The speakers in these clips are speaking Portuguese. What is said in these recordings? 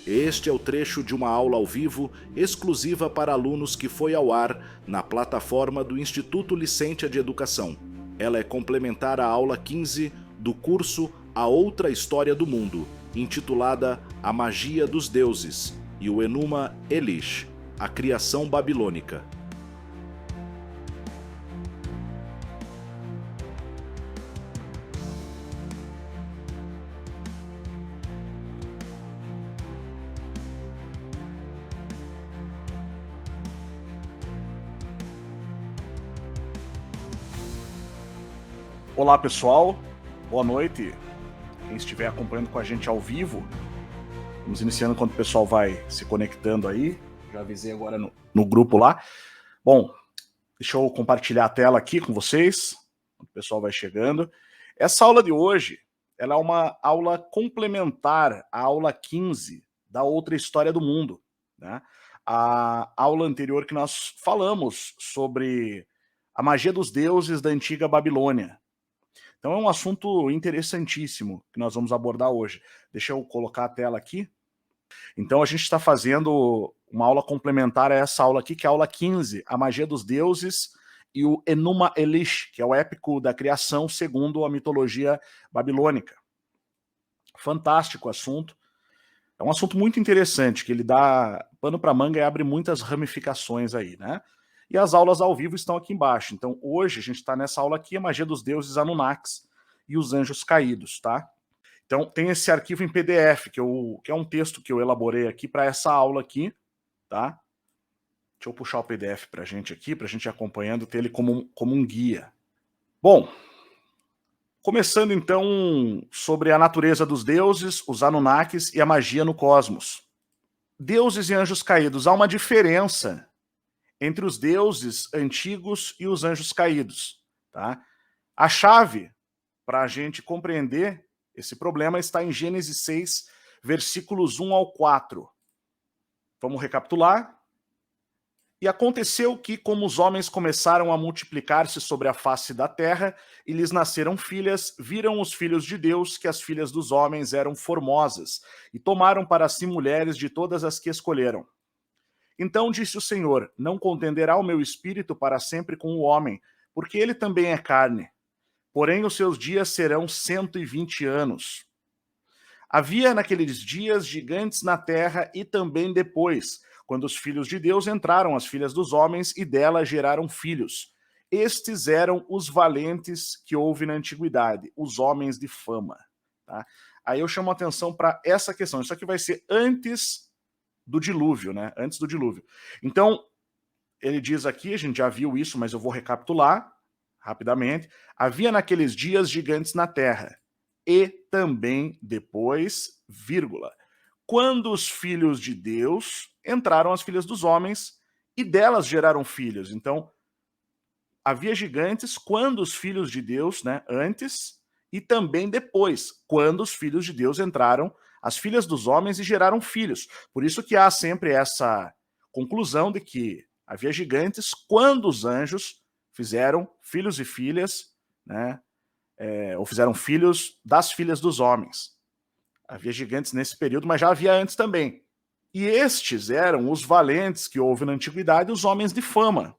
Este é o trecho de uma aula ao vivo exclusiva para alunos que foi ao ar na plataforma do Instituto Licência de Educação. Ela é complementar à aula 15 do curso A Outra História do Mundo, intitulada A Magia dos Deuses e o Enuma Elish, a Criação Babilônica. Olá pessoal, boa noite. Quem estiver acompanhando com a gente ao vivo, vamos iniciando enquanto o pessoal vai se conectando aí. Já avisei agora no grupo lá. Bom, deixa eu compartilhar a tela aqui com vocês, o pessoal vai chegando. Essa aula de hoje, ela é uma aula complementar à aula 15 da Outra História do Mundo, né? A aula anterior que nós falamos sobre a magia dos deuses da antiga Babilônia. Então é um assunto interessantíssimo que nós vamos abordar hoje. Deixa eu colocar a tela aqui. Então a gente está fazendo uma aula complementar a essa aula aqui, que é a aula 15, a magia dos deuses e o Enuma Elish, que é o épico da criação segundo a mitologia babilônica. Fantástico assunto. É um assunto muito interessante, que ele dá pano para manga e abre muitas ramificações aí, né? E as aulas ao vivo estão aqui embaixo. Então hoje a gente está nessa aula aqui, a magia dos deuses Anunnakis e os anjos caídos, tá? Então tem esse arquivo em PDF, que é um texto que eu elaborei aqui para essa aula aqui, tá? Deixa eu puxar o PDF para a gente aqui, para a gente ir acompanhando, ter ele como um guia. Bom, começando então sobre a natureza dos deuses, os Anunnakis e a magia no cosmos. Deuses e anjos caídos, há uma diferença entre os deuses antigos e os anjos caídos, tá? A chave para a gente compreender esse problema está em Gênesis 6, versículos 1 ao 4. Vamos recapitular? E aconteceu que, como os homens começaram a multiplicar-se sobre a face da terra, e lhes nasceram filhas, viram os filhos de Deus que as filhas dos homens eram formosas, e tomaram para si mulheres de todas as que escolheram. Então disse o Senhor: não contenderá o meu espírito para sempre com o homem, porque ele também é carne. Porém os seus dias serão 120 anos. Havia naqueles dias gigantes na terra e também depois, quando os filhos de Deus entraram as filhas dos homens e delas geraram filhos. Estes eram os valentes que houve na antiguidade, os homens de fama. Tá? Aí eu chamo a atenção para essa questão. Isso aqui vai ser antes do dilúvio, né? Antes do dilúvio. Então, ele diz aqui, a gente já viu isso, mas eu vou recapitular rapidamente. Havia naqueles dias gigantes na terra, e também depois, vírgula, quando os filhos de Deus entraram as filhas dos homens e delas geraram filhos. Então, havia gigantes quando os filhos de Deus, né, antes, e também depois, quando os filhos de Deus entraram as filhas dos homens e geraram filhos. Por isso que há sempre essa conclusão de que havia gigantes quando os anjos fizeram filhos e filhas, né, ou fizeram filhos das filhas dos homens. Havia gigantes nesse período, mas já havia antes também. E estes eram os valentes que houve na antiguidade, os homens de fama.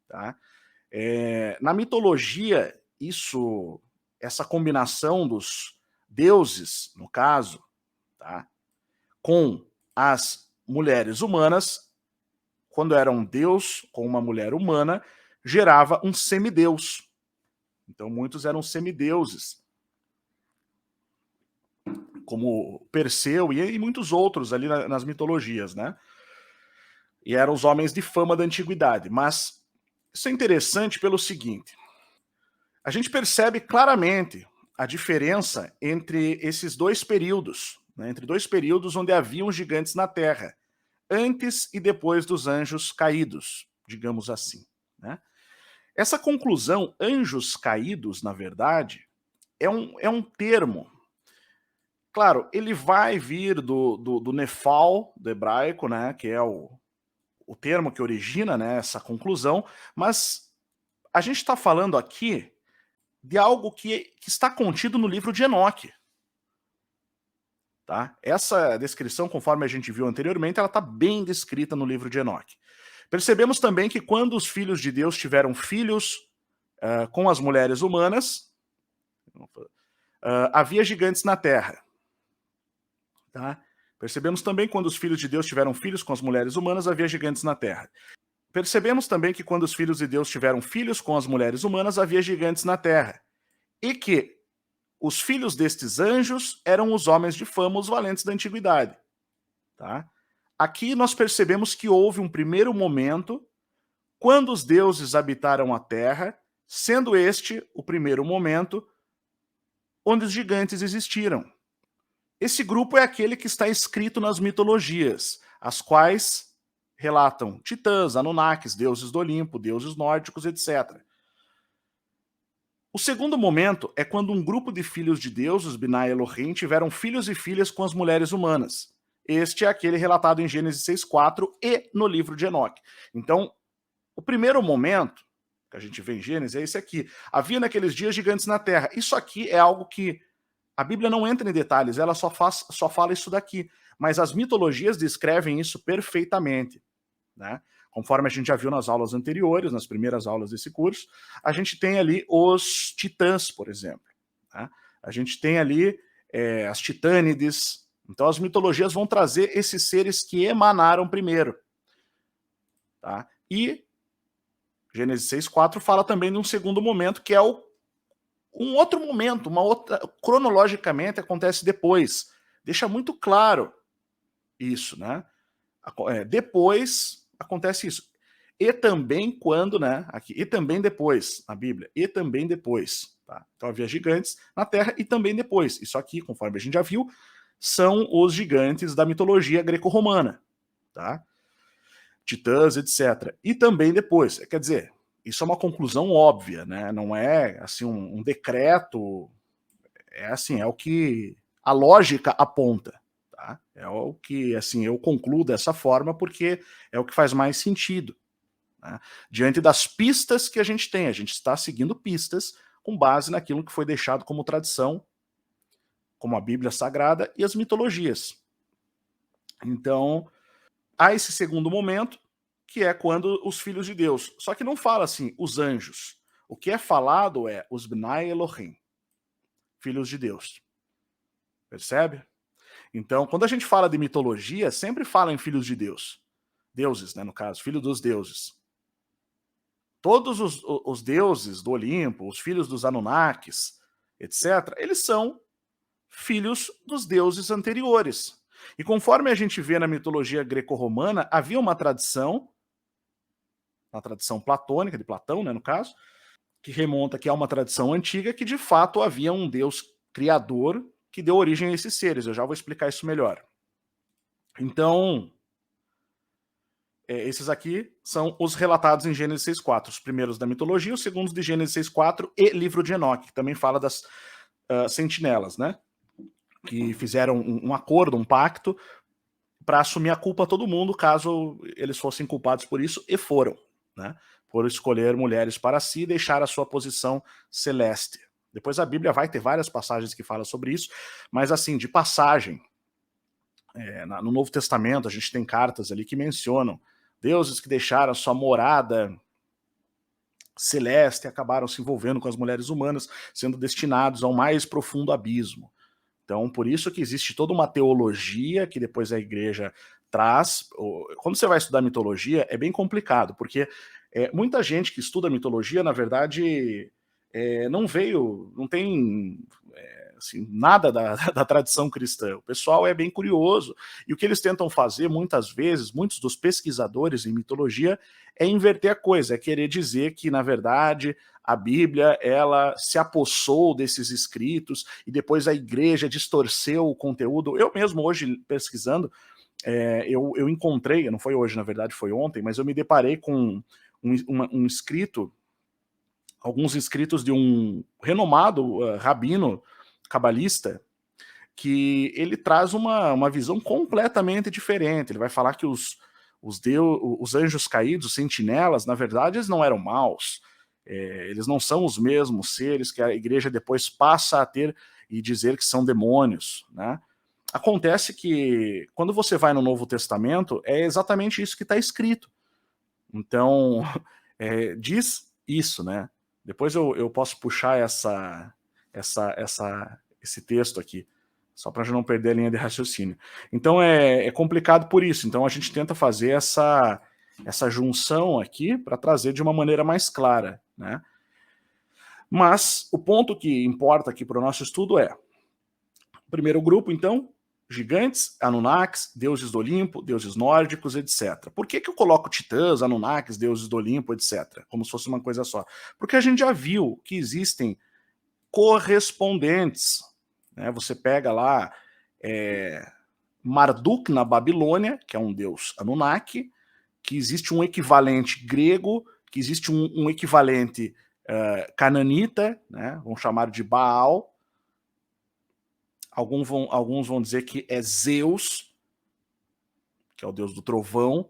Tá? Na mitologia, essa combinação dos deuses, no caso, tá, com as mulheres humanas, quando era um deus com uma mulher humana, gerava um semideus. Então muitos eram semideuses, como Perseu e muitos outros ali nas mitologias, né? E eram os homens de fama da antiguidade. Mas isso é interessante pelo seguinte: a gente percebe claramente a diferença entre esses dois períodos, né? Entre dois períodos onde haviam gigantes na Terra, antes e depois dos anjos caídos, digamos assim, né? Essa conclusão, anjos caídos, na verdade, é um termo. Claro, ele vai vir do Nefal, do hebraico, né, que é o termo que origina, né, essa conclusão, mas a gente está falando aqui de algo que está contido no livro de Enoque. Tá? Essa descrição, conforme a gente viu anteriormente, ela está bem descrita no livro de Enoque. Percebemos também que quando os filhos de Deus tiveram filhos com as mulheres humanas, havia gigantes na terra. Tá? Percebemos também que quando os filhos de Deus tiveram filhos com as mulheres humanas, havia gigantes na terra. Percebemos também que quando os filhos de Deus tiveram filhos com as mulheres humanas, havia gigantes na terra. E que os filhos destes anjos eram os homens de fama, os valentes da antiguidade. Tá? Aqui nós percebemos que houve um primeiro momento quando os deuses habitaram a terra, sendo este o primeiro momento onde os gigantes existiram. Esse grupo é aquele que está escrito nas mitologias, as quais relatam titãs, Anunnakis, deuses do Olimpo, deuses nórdicos, etc. O segundo momento é quando um grupo de filhos de Deus, os Binah Elohim, tiveram filhos e filhas com as mulheres humanas. Este é aquele relatado em Gênesis 6:4 e no livro de Enoque. Então, o primeiro momento que a gente vê em Gênesis é esse aqui. Havia naqueles dias gigantes na terra. Isso aqui é algo que a Bíblia não entra em detalhes, ela só fala isso daqui. Mas as mitologias descrevem isso perfeitamente, né? Conforme a gente já viu nas aulas anteriores, nas primeiras aulas desse curso, a gente tem ali os titãs, por exemplo. Tá? A gente tem ali as titânides. Então as mitologias vão trazer esses seres que emanaram primeiro. Tá? E Gênesis 6:4 fala também de um segundo momento, que é um outro momento, uma outra, cronologicamente acontece depois. Deixa muito claro isso, né? Depois acontece isso. E também quando, né? Aqui, e também depois, na Bíblia, e também depois. Tá? Então havia gigantes na Terra e também depois. Isso aqui, conforme a gente já viu, são os gigantes da mitologia greco-romana. Tá? Titãs, etc. E também depois. Quer dizer, isso é uma conclusão óbvia, né? Não é assim um decreto. É assim, é o que a lógica aponta. Tá? É o que assim eu concluo dessa forma porque é o que faz mais sentido. Né? Diante das pistas que a gente tem, a gente está seguindo pistas com base naquilo que foi deixado como tradição, como a Bíblia Sagrada e as mitologias. Então, há esse segundo momento, que é quando os filhos de Deus. Só que não fala assim, os anjos. O que é falado é os Binah Elohim, filhos de Deus. Percebe? Então, quando a gente fala de mitologia, sempre fala em filhos de Deus. Deuses, né, no caso, filho dos deuses. Todos os deuses do Olimpo, os filhos dos Anunnakis, etc., eles são filhos dos deuses anteriores. E conforme a gente vê na mitologia greco-romana, havia uma tradição platônica, de Platão, né, no caso, que remonta que é uma tradição antiga, que de fato havia um Deus criador que deu origem a esses seres. Eu já vou explicar isso melhor. Então, esses aqui são os relatados em Gênesis 6:4. Os primeiros da mitologia, os segundos de Gênesis 6:4 e livro de Enoque, que também fala das sentinelas, né? Que fizeram um acordo, um pacto, para assumir a culpa a todo mundo, caso eles fossem culpados por isso, e foram, né? Por escolher mulheres para si e deixar a sua posição celeste. Depois a Bíblia vai ter várias passagens que falam sobre isso, mas assim, de passagem, no Novo Testamento a gente tem cartas ali que mencionam deuses que deixaram a sua morada celeste e acabaram se envolvendo com as mulheres humanas, sendo destinados ao mais profundo abismo. Então, por isso que existe toda uma teologia que depois a igreja traz. Quando você vai estudar mitologia, é bem complicado, porque muita gente que estuda mitologia, na verdade, não tem assim, nada da tradição cristã. O pessoal é bem curioso, e o que eles tentam fazer, muitas vezes, muitos dos pesquisadores em mitologia, é inverter a coisa, é querer dizer que, na verdade, a Bíblia, ela se apossou desses escritos, e depois a igreja distorceu o conteúdo. Eu mesmo, hoje, pesquisando, eu encontrei, não foi hoje, na verdade, foi ontem, mas eu me deparei com um escrito, alguns escritos de um renomado rabino cabalista, que ele traz uma visão completamente diferente. Ele vai falar que os anjos caídos, os sentinelas, na verdade, eles não eram maus. Eles não são os mesmos seres que a igreja depois passa a ter e dizer que são demônios, né? Acontece que quando você vai no Novo Testamento, é exatamente isso que está escrito. Então, diz isso, né? Depois eu posso puxar esse texto aqui, só para não perder a linha de raciocínio. Então é complicado por isso. Então a gente tenta fazer essa junção aqui para trazer de uma maneira mais clara, né? Mas o ponto que importa aqui para o nosso estudo é: o primeiro grupo, então, gigantes, Anunnakis, deuses do Olimpo, deuses nórdicos, etc. Por que eu coloco titãs, Anunnakis, deuses do Olimpo, etc., como se fosse uma coisa só? Porque a gente já viu que existem correspondentes, né? Você pega lá Marduk na Babilônia, que é um deus Anunnaki, que existe um equivalente grego, que existe um equivalente cananita, né? Vamos chamar de Baal. Alguns vão dizer que é Zeus, que é o deus do trovão,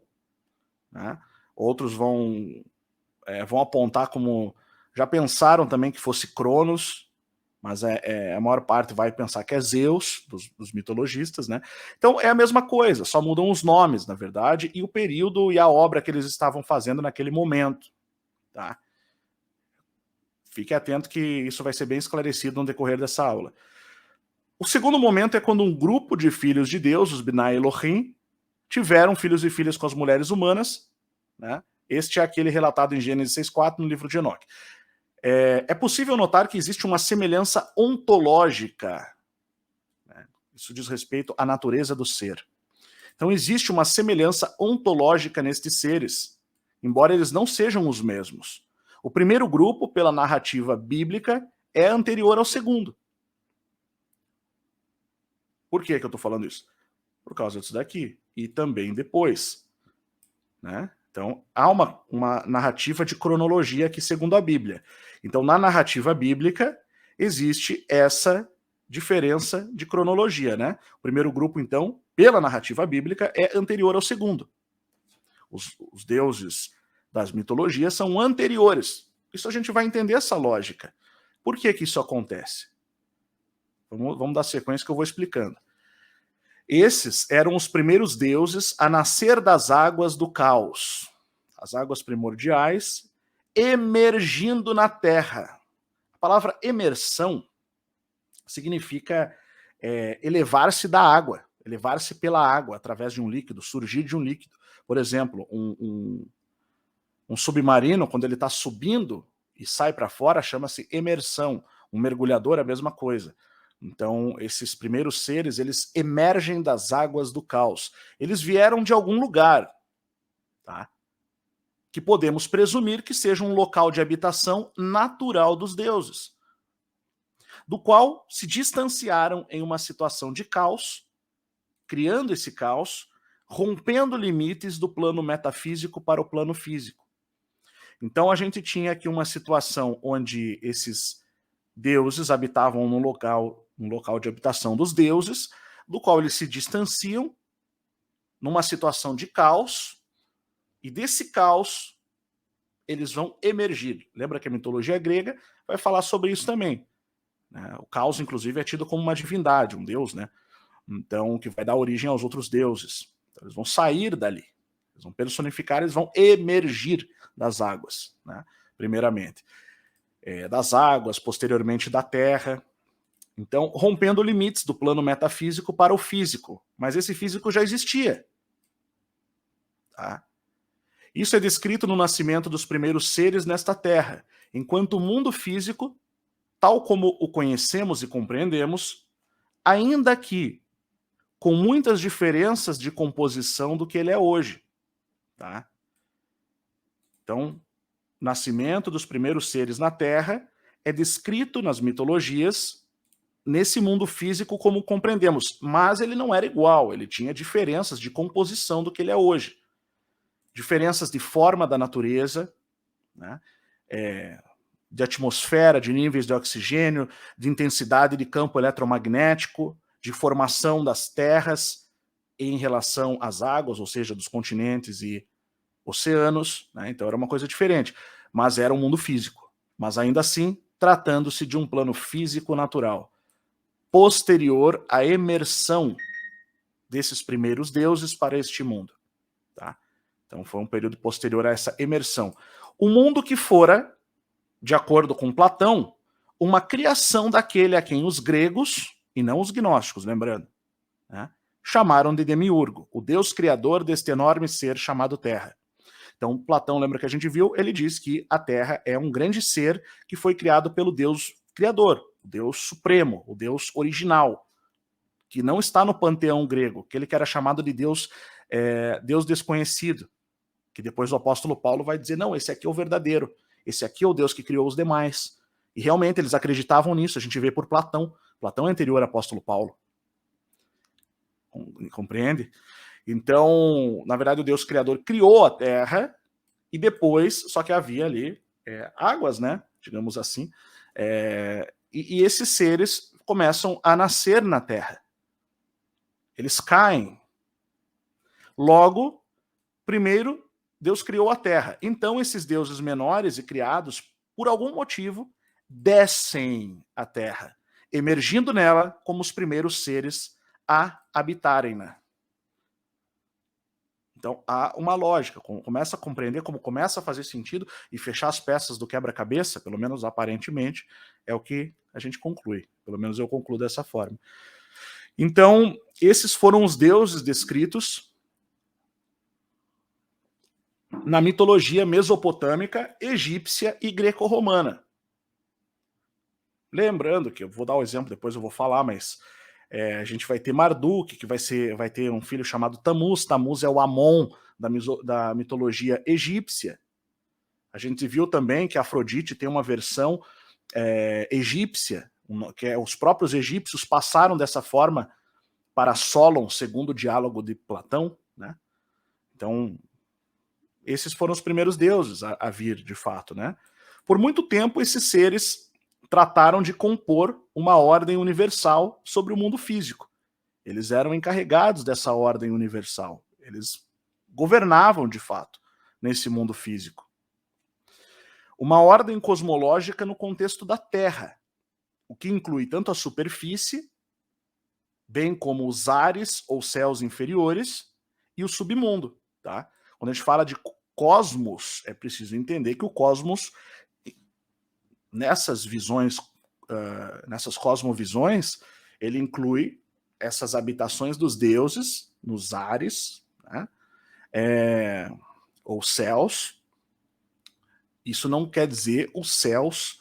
né? Outros vão apontar como... Já pensaram também que fosse Cronos, mas a maior parte vai pensar que é Zeus, dos mitologistas, né? Então é a mesma coisa, só mudam os nomes, na verdade, e o período e a obra que eles estavam fazendo naquele momento, tá? Fique atento que isso vai ser bem esclarecido no decorrer dessa aula. O segundo momento é quando um grupo de filhos de Deus, os Binai Elohim, tiveram filhos e filhas com as mulheres humanas, né? Este é aquele relatado em Gênesis 6:4 no livro de Enoque. É possível notar que existe uma semelhança ontológica, né? Isso diz respeito à natureza do ser. Então existe uma semelhança ontológica nestes seres, embora eles não sejam os mesmos. O primeiro grupo, pela narrativa bíblica, é anterior ao segundo. Por que eu estou falando isso? Por causa disso daqui. E também depois, né? Então, há uma narrativa de cronologia aqui segundo a Bíblia. Então, na narrativa bíblica, existe essa diferença de cronologia, né? O primeiro grupo, então, pela narrativa bíblica, é anterior ao segundo. Os deuses das mitologias são anteriores. Isso a gente vai entender essa lógica. Por que isso acontece? Vamos dar sequência que eu vou explicando. Esses eram os primeiros deuses a nascer das águas do caos, as águas primordiais, emergindo na Terra. A palavra emersão significa elevar-se da água, elevar-se pela água, através de um líquido, surgir de um líquido. Por exemplo, um submarino, quando ele está subindo e sai para fora, chama-se emersão. Um mergulhador é a mesma coisa. Então, esses primeiros seres, eles emergem das águas do caos. Eles vieram de algum lugar, tá? Que podemos presumir que seja um local de habitação natural dos deuses, do qual se distanciaram em uma situação de caos, criando esse caos, rompendo limites do plano metafísico para o plano físico. Então, a gente tinha aqui uma situação onde esses deuses habitavam num local de habitação dos deuses, do qual eles se distanciam numa situação de caos, e desse caos eles vão emergir. Lembra que a mitologia grega vai falar sobre isso também, né? O caos, inclusive, é tido como uma divindade, um deus, né? Então, que vai dar origem aos outros deuses. Então, eles vão sair dali, eles vão personificar, eles vão emergir das águas, né? Primeiramente. Das águas, posteriormente da terra. Então, rompendo limites do plano metafísico para o físico. Mas esse físico já existia. Tá? Isso é descrito no nascimento dos primeiros seres nesta terra, enquanto o mundo físico, tal como o conhecemos e compreendemos, ainda que com muitas diferenças de composição do que ele é hoje. Tá? Então, nascimento dos primeiros seres na Terra é descrito nas mitologias nesse mundo físico como compreendemos, mas ele não era igual, ele tinha diferenças de composição do que ele é hoje. Diferenças de forma da natureza, né? De atmosfera, de níveis de oxigênio, de intensidade de campo eletromagnético, de formação das terras em relação às águas, ou seja, dos continentes e oceanos, né? Então era uma coisa diferente, mas era um mundo físico. Mas ainda assim, tratando-se de um plano físico natural, posterior à emersão desses primeiros deuses para este mundo. Tá? Então foi um período posterior a essa emersão. O mundo que fora, de acordo com Platão, uma criação daquele a quem os gregos, e não os gnósticos, lembrando, né, chamaram de demiurgo, o deus criador deste enorme ser chamado Terra. Então, Platão, lembra que a gente viu, ele diz que a Terra é um grande ser que foi criado pelo Deus criador, o Deus supremo, o Deus original, que não está no panteão grego, aquele que era chamado de Deus, Deus desconhecido, que depois o apóstolo Paulo vai dizer, não, esse aqui é o verdadeiro, esse aqui é o Deus que criou os demais. E realmente eles acreditavam nisso, a gente vê por Platão. Platão é anterior ao apóstolo Paulo. Compreende? Então, na verdade, o Deus criador criou a Terra e depois, só que havia ali águas, né? Digamos assim. E esses seres começam a nascer na Terra. Eles caem. Logo, primeiro, Deus criou a Terra. Então, esses deuses menores e criados, por algum motivo, descem a Terra, emergindo nela como os primeiros seres a habitarem-na. Então, há uma lógica. Começa a compreender como começa a fazer sentido e fechar as peças do quebra-cabeça, pelo menos aparentemente, é o que a gente conclui. Pelo menos eu concluo dessa forma. Então, esses foram os deuses descritos na mitologia mesopotâmica, egípcia e greco-romana. Lembrando que eu vou dar o exemplo, depois eu vou falar, mas a gente vai ter Marduk, que vai ter um filho chamado Tammuz. Tammuz é o Amon da mitologia egípcia. A gente viu também que Afrodite tem uma versão egípcia, que os próprios egípcios passaram dessa forma para Solon, segundo o diálogo de Platão, né? Então, esses foram os primeiros deuses a vir, de fato, né? Por muito tempo, esses seres trataram de compor uma ordem universal sobre o mundo físico. Eles eram encarregados dessa ordem universal. Eles governavam, de fato, nesse mundo físico. Uma ordem cosmológica no contexto da Terra, o que inclui tanto a superfície, bem como os ares ou céus inferiores e o submundo, tá? Quando a gente fala de cosmos, é preciso entender que o cosmos, nessas visões, nessas cosmovisões, ele inclui essas habitações dos deuses nos ares, né? Ou céus. Isso não quer dizer os céus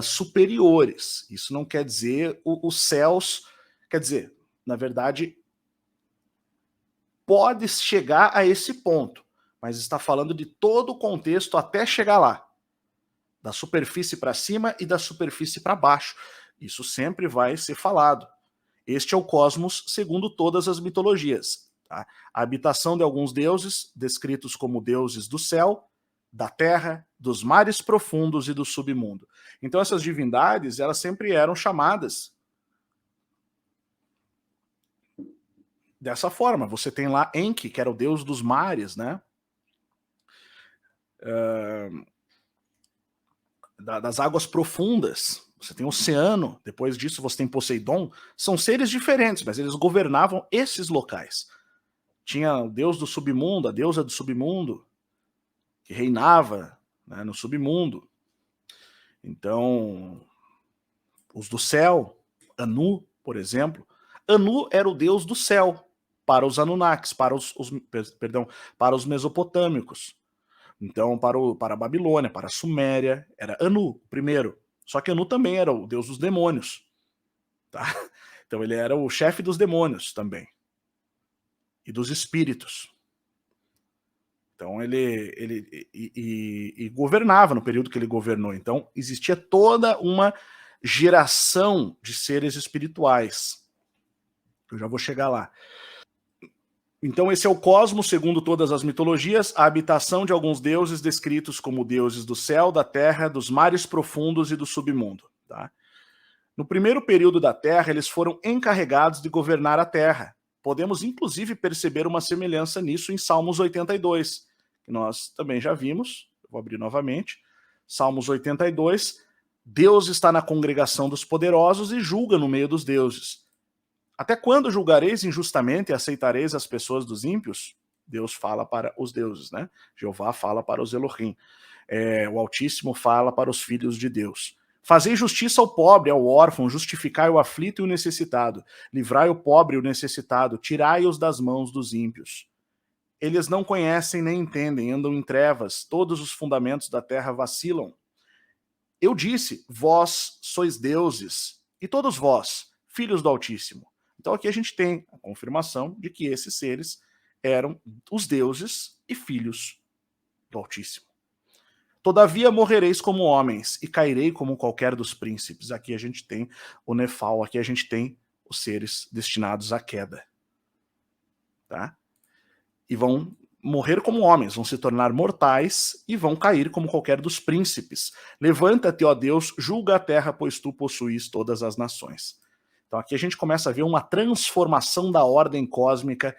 superiores. Isso não quer dizer os céus. Quer dizer, na verdade, pode chegar a esse ponto, mas está falando de todo o contexto até chegar lá. Da superfície para cima e da superfície para baixo. Isso sempre vai ser falado. Este é o cosmos segundo todas as mitologias. Tá? A habitação de alguns deuses, descritos como deuses do céu, da terra, dos mares profundos e do submundo. Então essas divindades, elas sempre eram chamadas dessa forma. Você tem lá Enki, que era o deus dos mares, né? Das águas profundas. Você tem o oceano, depois disso você tem Poseidon. São seres diferentes, mas eles governavam esses locais. Tinha o deus do submundo, a deusa do submundo, que reinava, né, no submundo. Então, os do céu, Anu, por exemplo. Anu era o deus do céu para os Anunnakis, para os mesopotâmicos. Então, para a Babilônia, para a Suméria, era Anu, o primeiro. Só que Anu também era o deus dos demônios. Tá? Então ele era o chefe dos demônios também. E dos espíritos. Então ele governava no período que ele governou. Então existia toda uma geração de seres espirituais. Eu já vou chegar lá. Então esse é o cosmos, segundo todas as mitologias, a habitação de alguns deuses descritos como deuses do céu, da terra, dos mares profundos e do submundo. Tá? No primeiro período da Terra, eles foram encarregados de governar a Terra. Podemos inclusive perceber uma semelhança nisso em Salmos 82, que nós também já vimos. Eu vou abrir novamente. Salmos 82, Deus está na congregação dos poderosos e julga no meio dos deuses. Até quando julgareis injustamente e aceitareis as pessoas dos ímpios? Deus fala para os deuses, né? Jeová fala para os Elohim. O Altíssimo fala para os filhos de Deus. Fazei justiça ao pobre, ao órfão, justificai o aflito e o necessitado, livrai o pobre e o necessitado, tirai-os das mãos dos ímpios. Eles não conhecem nem entendem, andam em trevas, todos os fundamentos da terra vacilam. Eu disse, vós sois deuses, e todos vós, filhos do Altíssimo. Então aqui a gente tem a confirmação de que esses seres eram os deuses e filhos do Altíssimo. Todavia morrereis como homens, e cairei como qualquer dos príncipes. Aqui a gente tem o Nefal, aqui a gente tem os seres destinados à queda. Tá? E vão morrer como homens, vão se tornar mortais e vão cair como qualquer dos príncipes. Levanta-te, ó Deus, julga a terra, pois tu possuís todas as nações. Então aqui a gente começa a ver uma transformação da ordem cósmica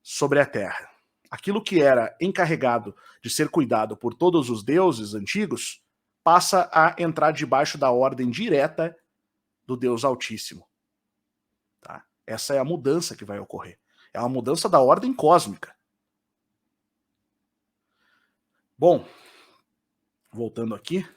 sobre a terra. Aquilo que era encarregado de ser cuidado por todos os deuses antigos passa a entrar debaixo da ordem direta do Deus Altíssimo. Tá? Essa é a mudança que vai ocorrer. É uma mudança da ordem cósmica. Bom, voltando aqui.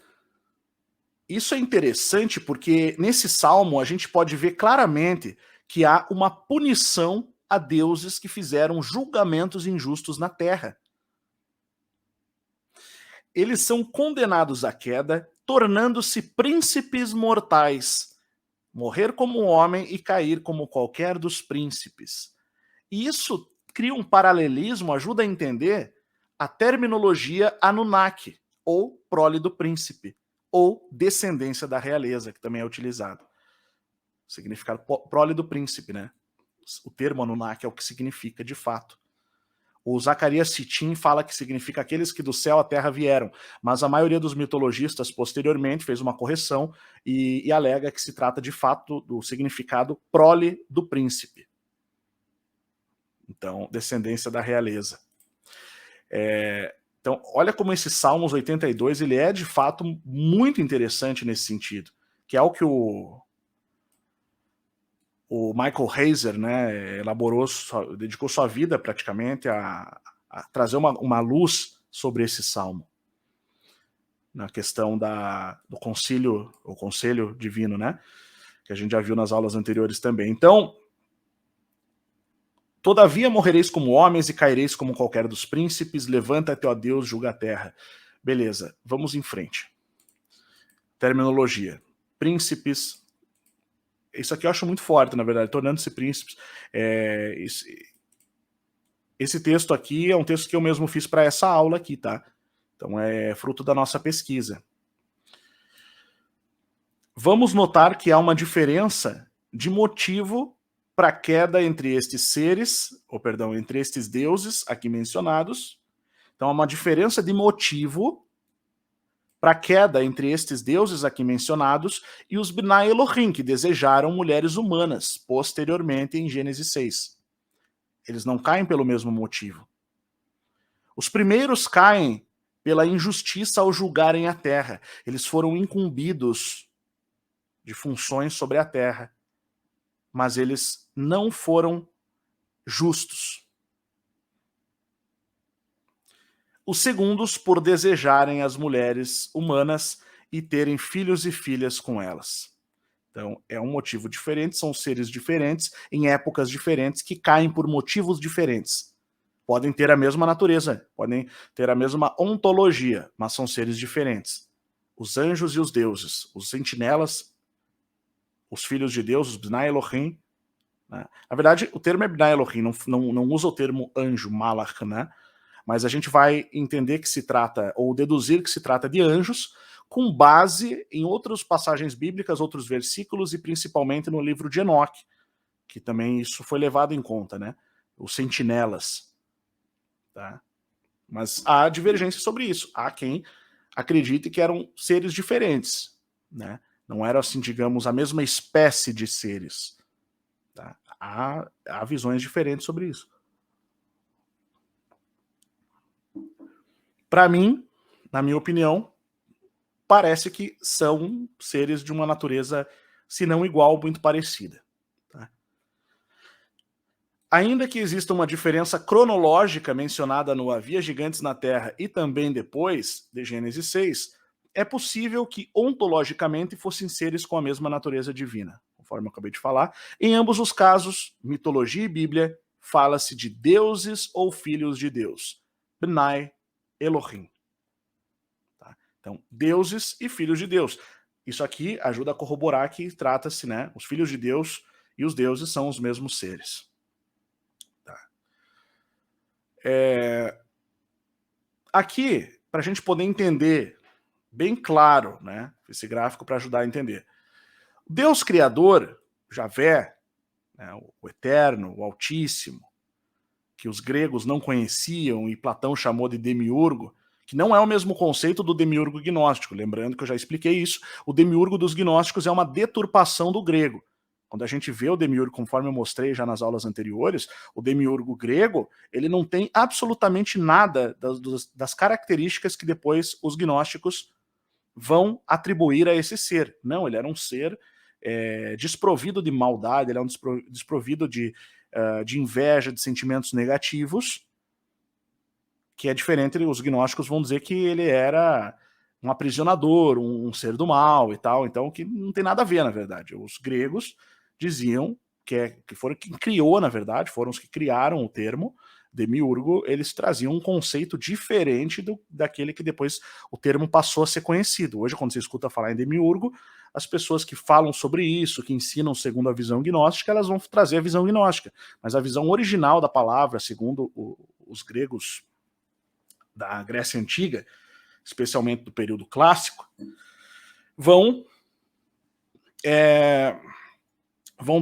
Isso é interessante porque nesse salmo a gente pode ver claramente que há uma punição a deuses que fizeram julgamentos injustos na terra. Eles são condenados à queda, tornando-se príncipes mortais, morrer como homem e cair como qualquer dos príncipes. E isso cria um paralelismo, ajuda a entender a terminologia Anunnaki, ou prole do príncipe, ou descendência da realeza, que também é utilizado. O significado prole do príncipe, né? O termo Anunnaki é o que significa de fato. O Zacarias Sitchin fala que significa aqueles que do céu à terra vieram, mas a maioria dos mitologistas posteriormente fez uma correção e alega que se trata de fato do significado prole do príncipe. Então, descendência da realeza. Então, olha como esse Salmos 82 ele é de fato muito interessante nesse sentido, que é o que o Michael Heiser, né, elaborou, dedicou sua vida praticamente a trazer uma luz sobre esse salmo, na questão do concílio, o conselho divino, né, que a gente já viu nas aulas anteriores também. Então, todavia morrereis como homens e caireis como qualquer dos príncipes, levanta-te, ó Deus, julga a terra. Beleza, vamos em frente. Terminologia. Príncipes. Isso aqui eu acho muito forte, na verdade, tornando-se príncipes. Esse texto aqui é um texto que eu mesmo fiz para essa aula aqui, tá? Então é fruto da nossa pesquisa. Vamos notar que há uma diferença de motivo para a queda entre estes seres, entre estes deuses aqui mencionados. Então há uma diferença de motivo para a queda entre estes deuses aqui mencionados e os Bnai Elohim, que desejaram mulheres humanas, posteriormente em Gênesis 6. Eles não caem pelo mesmo motivo. Os primeiros caem pela injustiça ao julgarem a terra. Eles foram incumbidos de funções sobre a terra, mas eles não foram justos. Os segundos por desejarem as mulheres humanas e terem filhos e filhas com elas. Então, é um motivo diferente, são seres diferentes, em épocas diferentes, que caem por motivos diferentes. Podem ter a mesma natureza, podem ter a mesma ontologia, mas são seres diferentes. Os anjos e os deuses, os sentinelas, os filhos de Deus, os Bnai Elohim. Né? Na verdade, o termo é Bnai Elohim, não usa o termo anjo, malach, né? Mas a gente vai entender que se trata, ou deduzir que se trata de anjos, com base em outras passagens bíblicas, outros versículos, e principalmente no livro de Enoque, que também isso foi levado em conta, né? Os sentinelas. Tá? Mas há divergência sobre isso. Há quem acredite que eram seres diferentes, né? Não eram, assim, digamos, a mesma espécie de seres. Tá? Há visões diferentes sobre isso. Para mim, na minha opinião, parece que são seres de uma natureza, se não igual, muito parecida. Tá? Ainda que exista uma diferença cronológica mencionada no Havia Gigantes na Terra e também depois de Gênesis 6, é possível que ontologicamente fossem seres com a mesma natureza divina, conforme eu acabei de falar. Em ambos os casos, mitologia e Bíblia, fala-se de deuses ou filhos de Deus. Bnai Elohim. Tá? Então, deuses e filhos de Deus. Isso aqui ajuda a corroborar que trata-se, né? Os filhos de Deus e os deuses são os mesmos seres. Tá? Aqui, para a gente poder entender bem claro, né? Esse gráfico para ajudar a entender. Deus Criador, Javé, né, o Eterno, o Altíssimo, que os gregos não conheciam e Platão chamou de demiurgo, que não é o mesmo conceito do demiurgo gnóstico. Lembrando que eu já expliquei isso, o demiurgo dos gnósticos é uma deturpação do grego. Quando a gente vê o demiurgo, conforme eu mostrei já nas aulas anteriores, o demiurgo grego, ele não tem absolutamente nada das características que depois os gnósticos vão atribuir a esse ser. Não, ele era um ser desprovido de maldade, ele é um desprovido de inveja, de sentimentos negativos, que é diferente, os gnósticos vão dizer que ele era um aprisionador, um ser do mal e tal, então que não tem nada a ver, na verdade. Os gregos diziam que foram quem criou, na verdade, foram os que criaram o termo demiurgo, eles traziam um conceito diferente daquele que depois o termo passou a ser conhecido. Hoje, quando você escuta falar em demiurgo, as pessoas que falam sobre isso, que ensinam segundo a visão gnóstica, elas vão trazer a visão gnóstica. Mas a visão original da palavra, segundo os gregos da Grécia Antiga, especialmente do período clássico, vão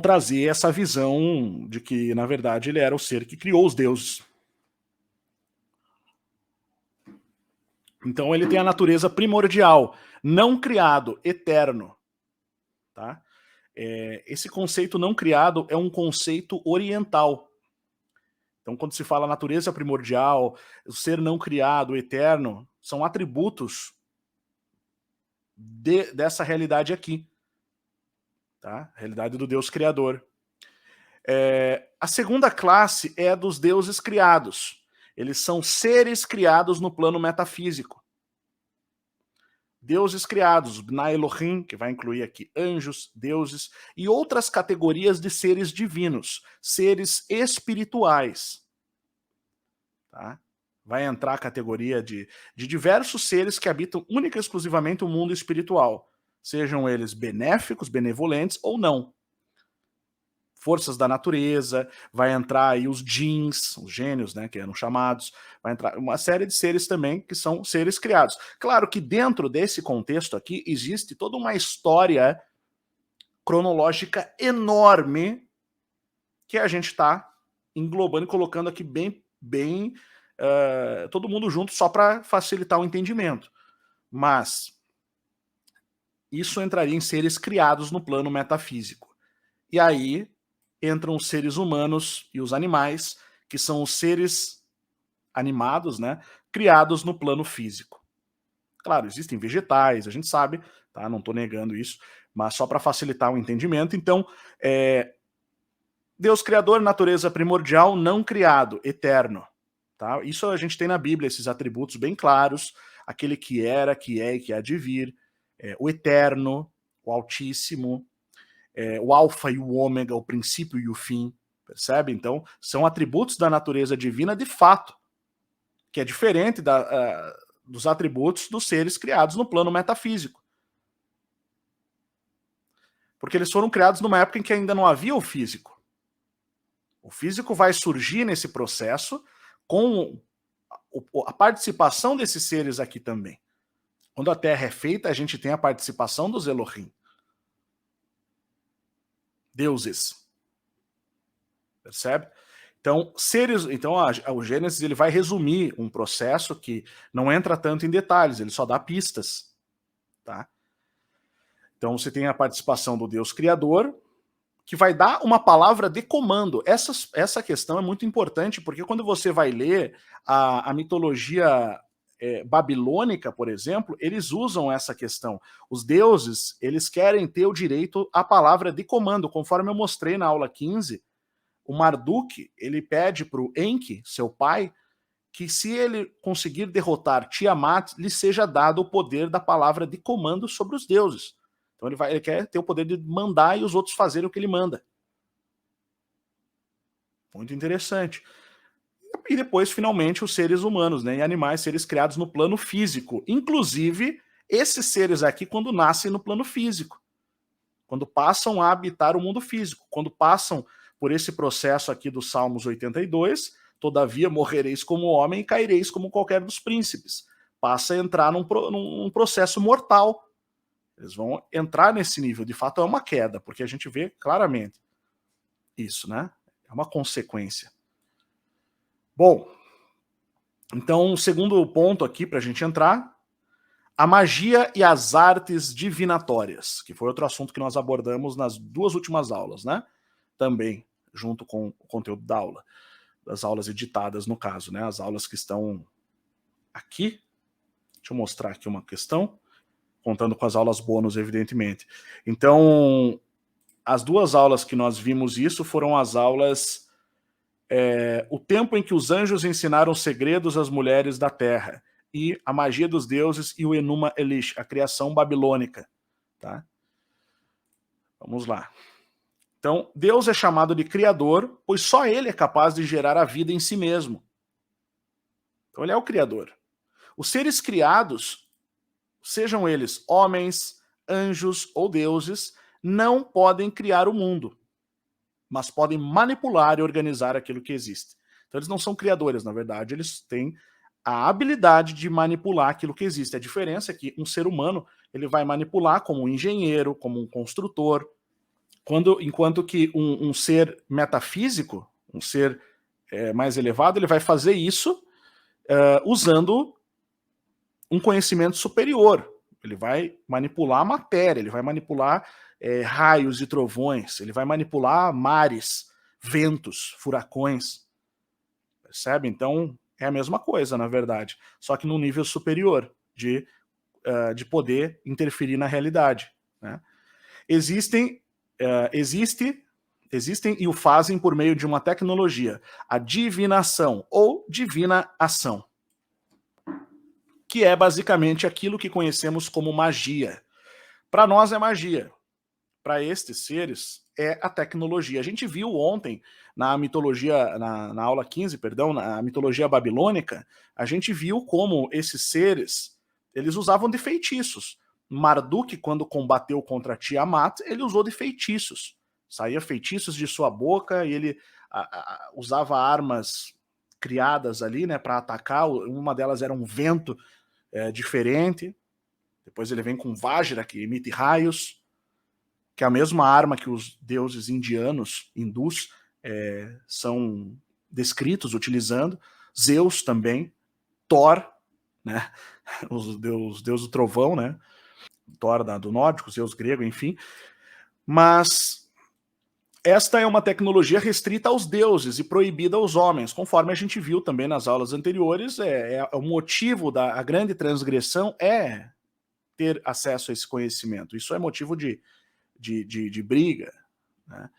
trazer essa visão de que, na verdade, ele era o ser que criou os deuses. Então ele tem a natureza primordial, não criado, eterno. Tá? Esse conceito não criado é um conceito oriental. Então quando se fala natureza primordial, o ser não criado, eterno, são atributos dessa realidade aqui. Tá? A realidade do Deus Criador. A segunda classe é a dos deuses criados. Eles são seres criados no plano metafísico. Deuses criados, Bnai Elohim, que vai incluir aqui anjos, deuses, e outras categorias de seres divinos, seres espirituais. Tá? Vai entrar a categoria de diversos seres que habitam única e exclusivamente o mundo espiritual, sejam eles benéficos, benevolentes ou não. Forças da natureza, vai entrar aí os djinns, os gênios, né, que eram chamados, vai entrar uma série de seres também que são seres criados. Claro que dentro desse contexto aqui existe toda uma história cronológica enorme que a gente está englobando e colocando aqui bem todo mundo junto só para facilitar o entendimento. Mas isso entraria em seres criados no plano metafísico. E aí entram os seres humanos e os animais, que são os seres animados, né, criados no plano físico. Claro, existem vegetais, a gente sabe, tá? Não estou negando isso, mas só para facilitar o entendimento. Então, Deus Criador, natureza primordial, não criado, eterno. Tá? Isso a gente tem na Bíblia, esses atributos bem claros, aquele que era, que é e que há de vir, o eterno, o altíssimo, o alfa e o ômega, o princípio e o fim, percebe? Então, são atributos da natureza divina de fato, que é diferente dos atributos dos seres criados no plano metafísico. Porque eles foram criados numa época em que ainda não havia o físico. O físico vai surgir nesse processo com a participação desses seres aqui também. Quando a Terra é feita, a gente tem a participação dos Elohim. Deuses. Percebe? Então, o Gênesis ele vai resumir um processo que não entra tanto em detalhes, ele só dá pistas. Tá? Então você tem a participação do Deus Criador, que vai dar uma palavra de comando. Essa questão é muito importante, porque quando você vai ler a mitologia babilônica, por exemplo, eles usam essa questão. Os deuses, eles querem ter o direito à palavra de comando, conforme eu mostrei na aula 15, o Marduk, ele pede para o Enki, seu pai, que se ele conseguir derrotar Tiamat, lhe seja dado o poder da palavra de comando sobre os deuses. Então ele quer ter o poder de mandar e os outros fazerem o que ele manda. Muito interessante. E depois, finalmente, os seres humanos, né, e animais, seres criados no plano físico. Inclusive, esses seres aqui, quando nascem no plano físico. Quando passam a habitar o mundo físico. Quando passam por esse processo aqui dos Salmos 82, todavia morrereis como homem e caireis como qualquer dos príncipes. Passa a entrar num processo mortal. Eles vão entrar nesse nível. De fato, é uma queda, porque a gente vê claramente isso, né? É uma consequência. Bom, então, o segundo ponto aqui para a gente entrar, a magia e as artes divinatórias, que foi outro assunto que nós abordamos nas 2 últimas aulas, né? Também, junto com o conteúdo da aula, das aulas editadas no caso, né? As aulas que estão aqui. Deixa eu mostrar aqui uma questão, contando com as aulas bônus, evidentemente. Então, as 2 aulas que nós vimos isso foram as aulas... o tempo em que os anjos ensinaram segredos às mulheres da terra, e a magia dos deuses e o Enuma Elish, a criação babilônica. Tá? Vamos lá. Então, Deus é chamado de Criador, pois só ele é capaz de gerar a vida em si mesmo. Então ele é o Criador. Os seres criados, sejam eles homens, anjos ou deuses, não podem criar o mundo, mas podem manipular e organizar aquilo que existe. Então eles não são criadores, na verdade, eles têm a habilidade de manipular aquilo que existe. A diferença é que um ser humano, ele vai manipular como um engenheiro, como um construtor, enquanto que um ser metafísico, um ser mais elevado, ele vai fazer isso usando um conhecimento superior. Ele vai manipular a matéria, ele vai manipular raios e trovões, ele vai manipular mares, ventos, furacões. Percebe? Então, é a mesma coisa, na verdade, só que num nível superior de poder interferir na realidade. Né? Existem e o fazem por meio de uma tecnologia, a divinação ou divina ação, que é basicamente aquilo que conhecemos como magia. Para nós é magia. Para estes seres é a tecnologia. A gente viu ontem na mitologia, na aula 15, perdão, na mitologia babilônica, a gente viu como esses seres, eles usavam de feitiços. Marduk, quando combateu contra Tiamat, ele usou de feitiços. Saía feitiços de sua boca e ele usava armas criadas ali, né, para atacar. Uma delas era um vento diferente. Depois ele vem com Vajra, que emite raios, que é a mesma arma que os deuses indianos, hindus, são descritos utilizando. Zeus também, Thor, né, os deus do trovão, né, Thor do nórdico, Zeus grego, enfim. Mas esta é uma tecnologia restrita aos deuses e proibida aos homens, conforme a gente viu também nas aulas anteriores. O motivo da grande transgressão é ter acesso a esse conhecimento. Isso é motivo de briga, né?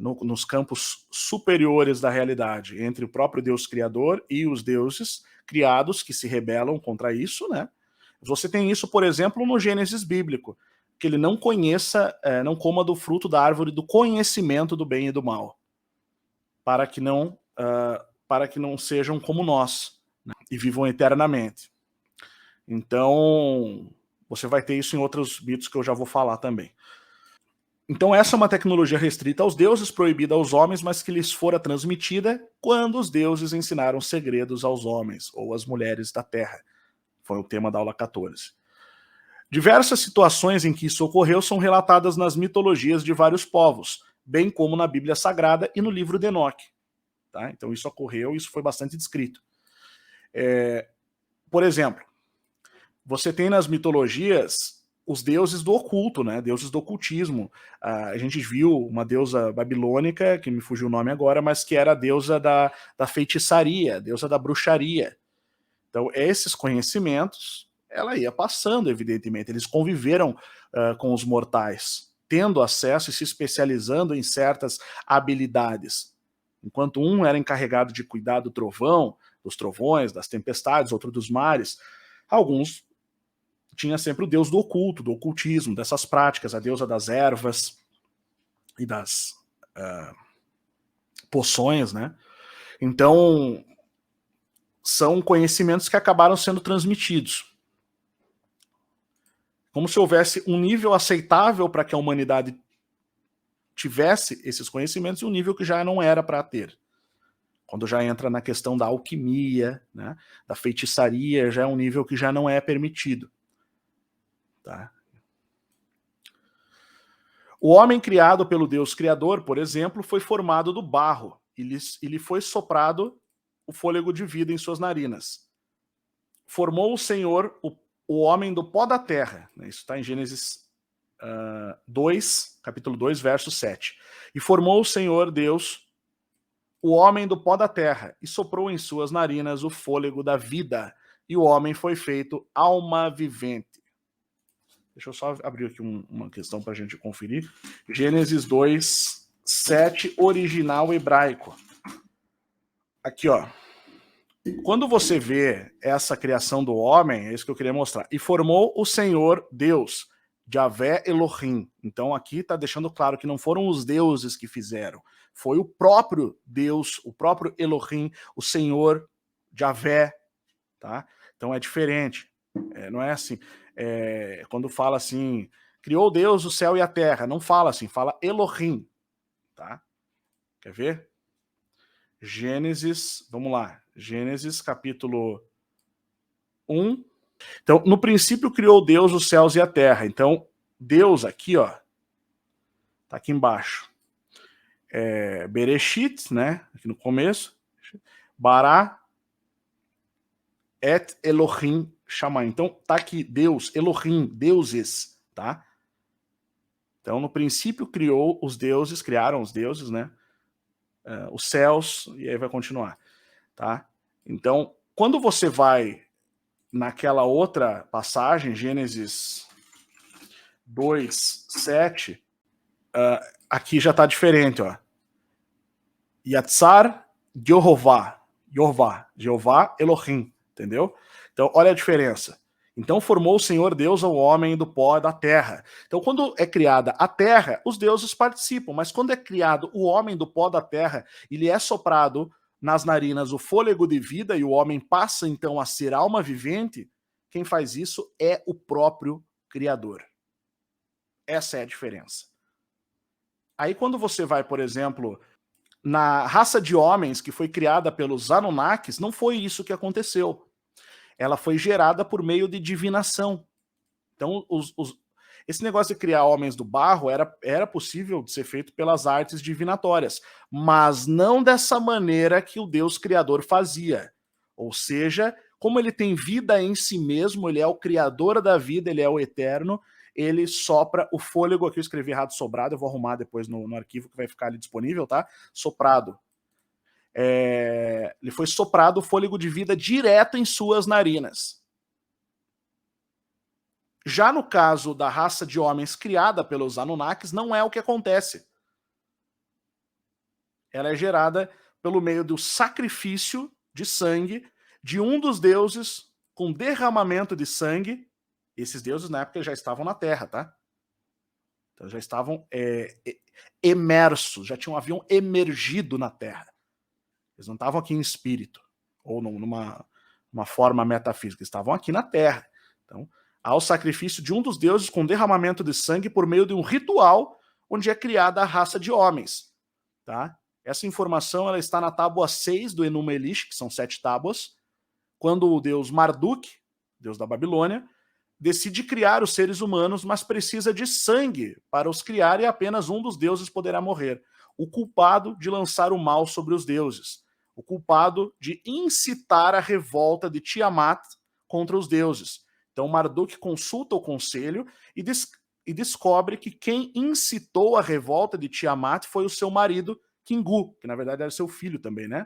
Nos campos superiores da realidade, entre o próprio Deus criador e os deuses criados que se rebelam contra isso, né? Você tem isso, por exemplo, no Gênesis bíblico, que ele não não coma do fruto da árvore do conhecimento do bem e do mal, para que não sejam como nós, né? E vivam eternamente. Então, você vai ter isso em outros mitos que eu já vou falar também. Então essa é uma tecnologia restrita aos deuses, proibida aos homens, mas que lhes fora transmitida quando os deuses ensinaram segredos aos homens ou às mulheres da terra. Foi o tema da aula 14. Diversas situações em que isso ocorreu são relatadas nas mitologias de vários povos, bem como na Bíblia Sagrada e no livro de Enoque. Tá? Então isso ocorreu, isso foi bastante descrito. Por exemplo, você tem nas mitologias os deuses do oculto, né? Deuses do ocultismo. A gente viu uma deusa babilônica, que me fugiu o nome agora, mas que era a deusa da feitiçaria, a deusa da bruxaria. Então, esses conhecimentos, ela ia passando, evidentemente. Eles conviveram com os mortais. tendo acesso e se especializando em certas habilidades. Enquanto um era encarregado de cuidar do trovão, dos trovões, das tempestades, outro dos mares, alguns tinha sempre o deus do oculto, do ocultismo, dessas práticas, a deusa das ervas e das poções, né? Então, são conhecimentos que acabaram sendo transmitidos. Como se houvesse um nível aceitável para que a humanidade tivesse esses conhecimentos e um nível que já não era para ter. Quando já entra na questão da alquimia, né, da feitiçaria, já é um nível que já não é permitido. Tá? O homem criado pelo Deus Criador, por exemplo, foi formado do barro e lhe foi soprado o fôlego de vida em suas narinas. Formou o Senhor o homem do pó da terra. Isso está em Gênesis 2, capítulo 2, verso 7. E formou o Senhor Deus o homem do pó da terra e soprou em suas narinas o fôlego da vida. E o homem foi feito alma vivente. Deixa eu só abrir aqui uma questão para a gente conferir. Gênesis 2, 7, original hebraico. Aqui, ó. Quando você vê essa criação do homem, é isso que eu queria mostrar. E formou o Senhor Deus, Javé Elohim. Então aqui está deixando claro que não foram os deuses que fizeram. Foi o próprio Deus, o próprio Elohim, o Senhor, Javé. Tá? Então é diferente. Não é assim. Quando fala assim, criou Deus o céu e a terra. Não fala assim, fala Elohim. Tá? Quer ver? Gênesis, vamos lá. Gênesis capítulo 1. Então, no princípio criou Deus os céus e a terra. Então, Deus aqui, ó, tá aqui embaixo. Bereshit, né? Aqui no começo. Bará et Elohim Shammai. Então, tá aqui Deus, Elohim, deuses, tá? Então, no princípio criou os deuses, criaram os deuses, né? Os céus, e aí vai continuar, tá? Então, quando você vai naquela outra passagem, Gênesis 2, 7, aqui já está diferente, ó. Yatzar Jehová, Jeová Elohim, entendeu? Então, olha a diferença. Então formou o Senhor Deus ao homem do pó da terra. Então, quando é criada a terra, os deuses participam, mas quando é criado o homem do pó da terra, ele é soprado nas narinas o fôlego de vida e o homem passa então a ser alma vivente, quem faz isso é o próprio Criador. Essa é a diferença. Aí quando você vai, por exemplo, na raça de homens que foi criada pelos Anunnakis, não foi isso que aconteceu. Ela foi gerada por meio de divinação. Então, esse negócio de criar homens do barro era possível de ser feito pelas artes divinatórias, mas não dessa maneira que o Deus Criador fazia. Ou seja, como ele tem vida em si mesmo, ele é o criador da vida, ele é o eterno, ele sopra o fôlego, aqui eu escrevi errado, sobrado, eu vou arrumar depois no arquivo que vai ficar ali disponível, tá? Soprado. Ele foi soprado o fôlego de vida direto em suas narinas. Já no caso da raça de homens criada pelos Anunnakis, não é o que acontece. Ela é gerada pelo meio do sacrifício de sangue de um dos deuses com derramamento de sangue. Esses deuses na época já estavam na Terra, tá? Então já estavam emersos, já haviam emergido na Terra. Eles não estavam aqui em espírito, ou numa forma metafísica, estavam aqui na Terra. Então, há o sacrifício de um dos deuses com derramamento de sangue por meio de um ritual onde é criada a raça de homens. Tá? Essa informação ela está na tábua 6 do Enuma Elish, que são 7 tábuas, quando o deus Marduk, deus da Babilônia, decide criar os seres humanos, mas precisa de sangue para os criar e apenas um dos deuses poderá morrer. O culpado de lançar o mal sobre os deuses. O culpado de incitar a revolta de Tiamat contra os deuses. Então Marduk consulta o conselho e descobre que quem incitou a revolta de Tiamat foi o seu marido, Kingu, que na verdade era seu filho também, né?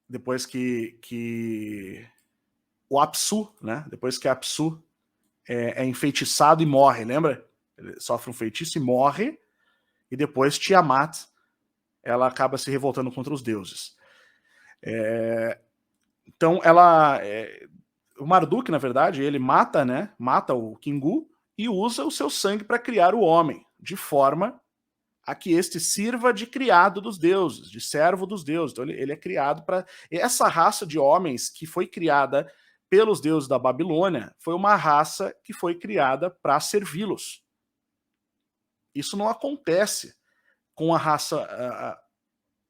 Depois que o Apsu, né? Depois que Apsu é enfeitiçado e morre, lembra? Ele sofre um feitiço e morre, e depois Tiamat, ela acaba se revoltando contra os deuses. Então, o Marduk, na verdade, ele mata, né? Mata o Kingu e usa o seu sangue para criar o homem, de forma a que este sirva de criado dos deuses, de servo dos deuses. Então, ele é criado para... Essa raça de homens que foi criada pelos deuses da Babilônia foi uma raça que foi criada para servi-los. Isso não acontece com a raça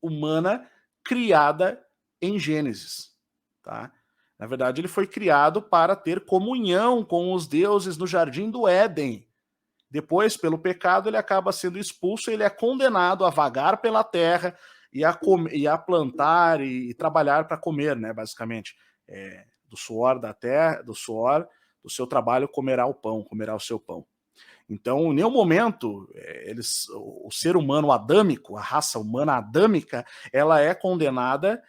humana criada em Gênesis, tá? Na verdade, ele foi criado para ter comunhão com os deuses no Jardim do Éden. Depois, pelo pecado, ele acaba sendo expulso e ele é condenado a vagar pela terra e a plantar e trabalhar para comer, né? Basicamente, do suor da terra, do suor do seu trabalho comerá o pão, comerá o seu pão. Então, em nenhum momento, o ser humano adâmico, a raça humana adâmica, ela é condenada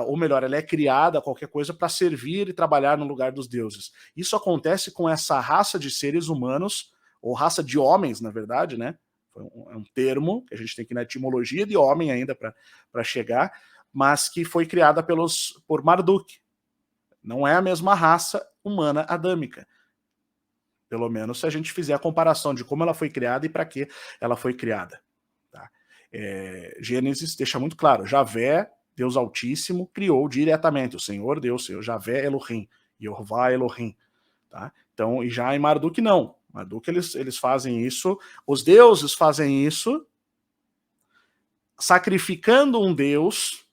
ou melhor, ela é criada, qualquer coisa, para servir e trabalhar no lugar dos deuses. Isso acontece com essa raça de seres humanos, ou raça de homens, na verdade, né? É um termo que a gente tem que ir na etimologia de homem ainda para chegar, mas que foi criada por Marduk. Não é a mesma raça humana adâmica. Pelo menos se a gente fizer a comparação de como ela foi criada e para que ela foi criada. Tá? Gênesis deixa muito claro, Javé, Deus Altíssimo, criou diretamente, o Senhor Deus, o Javé Elohim, Yehová Elohim. Tá? Então, e já em Marduk não. Marduk eles fazem isso, os deuses fazem isso, sacrificando um deus,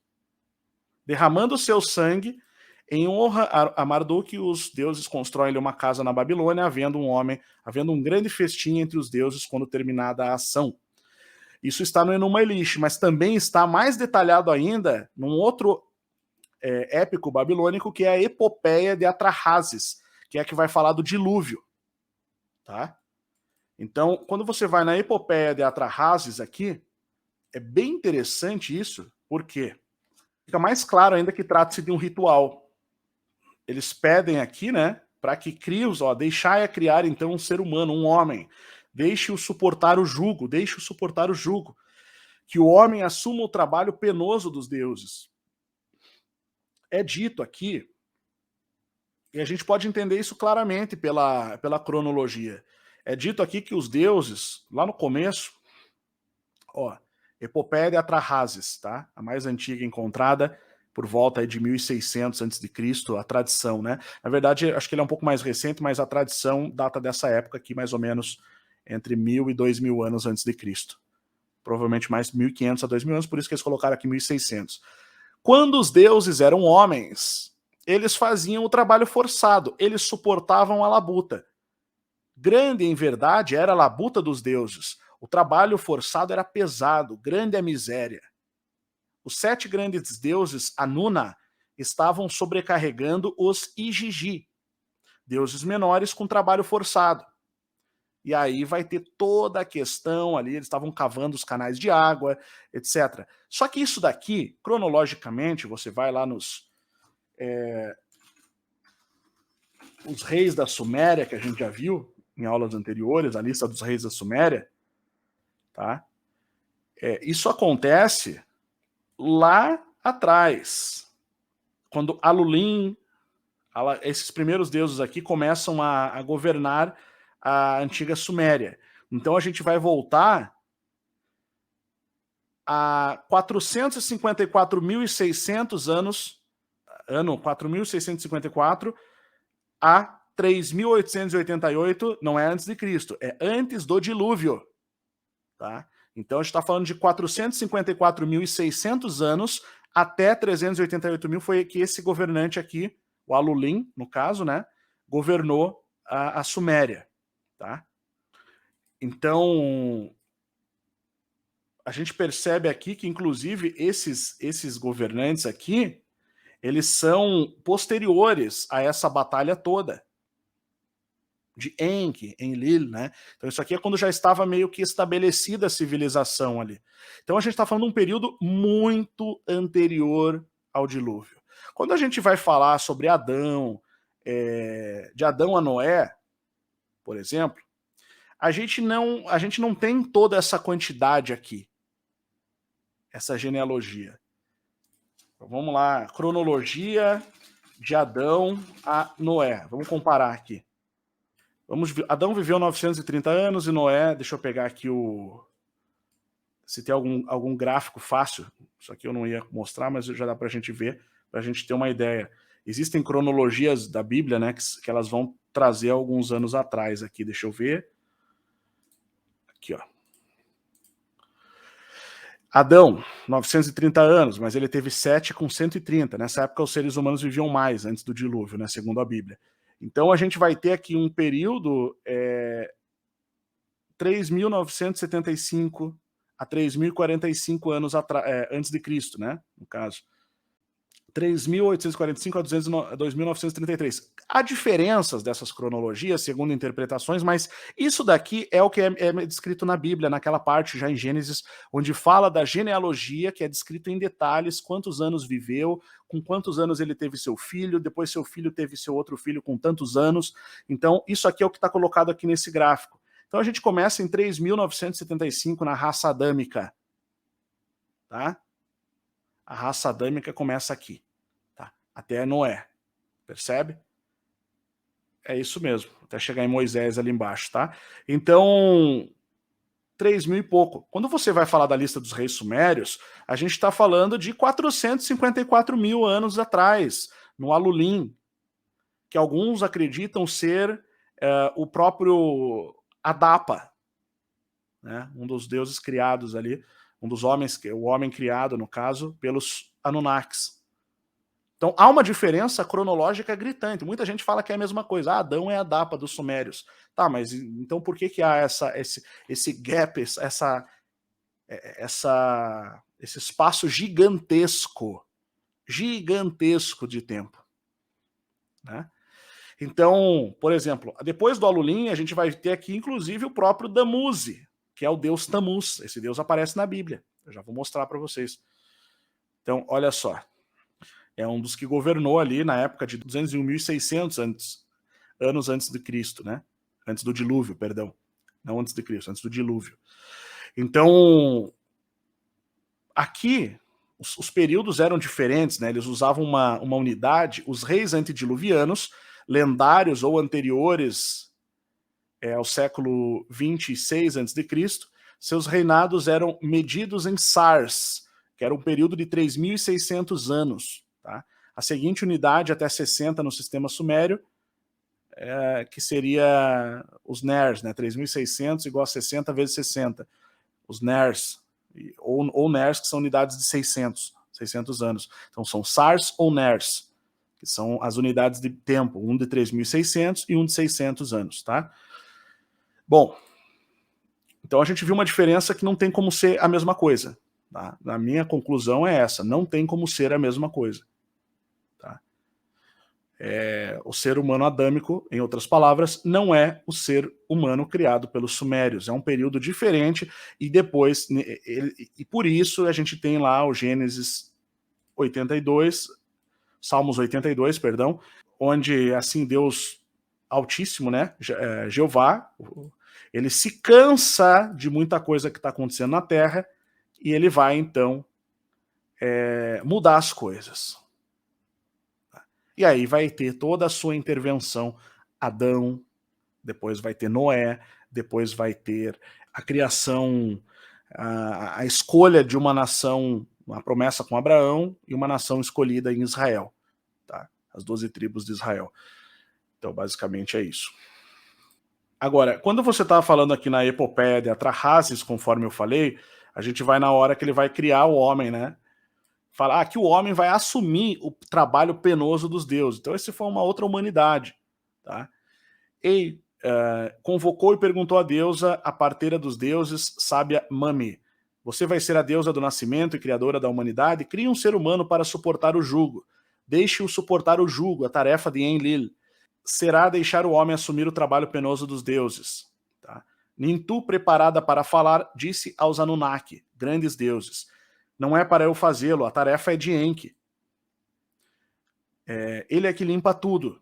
derramando o seu sangue. Em honra a Marduk, os deuses constroem uma casa na Babilônia, havendo um grande festim entre os deuses quando terminada a ação. Isso está no Enuma Elish, mas também está mais detalhado ainda num outro épico babilônico, que é a Epopeia de Atrahasis, que é a que vai falar do dilúvio. Tá? Então, quando você vai na Epopeia de Atrahasis aqui, é bem interessante isso, porque fica mais claro ainda que trata-se de um ritual. Eles pedem aqui, né, para que crios, deixai a criar então um ser humano, um homem, deixe-o suportar o jugo, que o homem assuma o trabalho penoso dos deuses. É dito aqui, e a gente pode entender isso claramente pela cronologia, é dito aqui que os deuses, lá no começo, Epopeia de Atrahasis, tá? A mais antiga encontrada, por volta de 1600 a.C., a tradição, né? Na verdade, acho que ele é um pouco mais recente, mas a tradição data dessa época aqui, mais ou menos entre 1000 e 2000 anos antes de Cristo. Provavelmente mais 1500 a 2000 anos, por isso que eles colocaram aqui 1600. Quando os deuses eram homens, eles faziam o trabalho forçado, eles suportavam a labuta. Grande, em verdade, era a labuta dos deuses. O trabalho forçado era pesado, grande a miséria. Os 7 grandes deuses Anuna estavam sobrecarregando os Igigi, deuses menores com trabalho forçado. E aí vai ter toda a questão ali, eles estavam cavando os canais de água, etc. Só que isso daqui, cronologicamente, você vai lá os reis da Suméria, que a gente já viu em aulas anteriores, a lista dos reis da Suméria, tá? Isso acontece lá atrás, quando Alulim, esses primeiros deuses aqui começam a governar a antiga Suméria. Então a gente vai voltar a 454.600 anos, ano 4.654 a 3.888, não é antes de Cristo, é antes do dilúvio. Tá? Então a gente está falando de 454.600 anos até 388.000 foi que esse governante aqui, o Alulim, no caso, né, governou a Suméria. Tá? Então, a gente percebe aqui que, inclusive, esses governantes aqui, eles são posteriores a essa batalha toda de Enlil, né? Então isso aqui é quando já estava meio que estabelecida a civilização ali. Então a gente está falando de um período muito anterior ao dilúvio. Quando a gente vai falar sobre Adão, de Adão a Noé, por exemplo, a gente não tem toda essa quantidade aqui, essa genealogia. Então, vamos lá, cronologia de Adão a Noé. Vamos comparar aqui. Adão viveu 930 anos e Noé, deixa eu pegar aqui se tem algum gráfico fácil. Isso aqui eu não ia mostrar, mas já dá para a gente ver, para a gente ter uma ideia. Existem cronologias da Bíblia, né, que elas vão trazer alguns anos atrás aqui. Deixa eu ver. Aqui, ó. Adão, 930 anos, mas ele teve Sete com 130. Nessa época os seres humanos viviam mais, antes do dilúvio, né, segundo a Bíblia. Então a gente vai ter aqui um período 3.975 a 3.045 anos antes de Cristo, né, no caso. 3.845 a 2.933. Há diferenças dessas cronologias, segundo interpretações, mas isso daqui é o que é descrito na Bíblia, naquela parte já em Gênesis, onde fala da genealogia, que é descrito em detalhes quantos anos viveu, com quantos anos ele teve seu filho, depois seu filho teve seu outro filho com tantos anos. Então, isso aqui é o que está colocado aqui nesse gráfico. Então, a gente começa em 3.975 na raça adâmica. Tá? A raça adâmica começa aqui, tá? Até Noé, percebe? É isso mesmo, até chegar em Moisés ali embaixo, tá? Então, 3.000 e pouco. Quando você vai falar da lista dos reis sumérios, a gente está falando de 454 mil anos atrás, no Alulim, que alguns acreditam ser o próprio Adapa, né? Um dos deuses criados ali, o homem criado, no caso, pelos Anunnakis. Então há uma diferença cronológica gritante. Muita gente fala que é a mesma coisa. Adão é a Adapa dos sumérios. Tá, mas então por que há esse gap, esse espaço gigantesco de tempo? Né? Então, por exemplo, depois do Alulim, a gente vai ter aqui, inclusive, o próprio Tamuzi, que é o deus Tammuz. Esse deus aparece na Bíblia. Eu já vou mostrar para vocês. Então, olha só. É um dos que governou ali na época de 201.600 anos antes de Cristo, né? Antes do dilúvio, perdão. Não antes de Cristo, antes do dilúvio. Então, aqui, os períodos eram diferentes, né? Eles usavam uma unidade. Os reis antediluvianos, lendários ou anteriores ao século 26 a.C., seus reinados eram medidos em sars, que era um período de 3.600 anos. Tá? A seguinte unidade, até 60 no sistema sumério, que seria os ners, né? 3.600 igual a 60 vezes 60. Os ners, ou ners, que são unidades de 600 anos. Então são sars ou ners, que são as unidades de tempo, um de 3.600 e um de 600 anos. Tá? Bom, então a gente viu uma diferença que não tem como ser a mesma coisa. Tá? A minha conclusão é essa, não tem como ser a mesma coisa. Tá? O ser humano adâmico, em outras palavras, não é o ser humano criado pelos sumérios. É um período diferente e depois, e por isso a gente tem lá o Gênesis 82, Salmos 82, perdão, onde assim Deus Altíssimo, né, Jeová, ele se cansa de muita coisa que está acontecendo na Terra e ele vai, então, mudar as coisas. E aí vai ter toda a sua intervenção. Adão, depois vai ter Noé, depois vai ter a criação, a escolha de uma nação, uma promessa com Abraão e uma nação escolhida em Israel. Tá? As 12 tribos de Israel. Então, basicamente é isso. Agora, quando você estava falando aqui na epopeia de Atrahasis, conforme eu falei, a gente vai na hora que ele vai criar o homem, né? Falar que o homem vai assumir o trabalho penoso dos deuses. Então, esse foi uma outra humanidade. Tá? E convocou e perguntou à deusa, a parteira dos deuses, sábia Mami: você vai ser a deusa do nascimento e criadora da humanidade? Crie um ser humano para suportar o jugo. Deixe-o suportar o jugo, a tarefa de Enlil. Será deixar o homem assumir o trabalho penoso dos deuses. Tá? Nintu, preparada para falar, disse aos Anunnaki, grandes deuses: não é para eu fazê-lo, a tarefa é de Enki. Ele é que limpa tudo.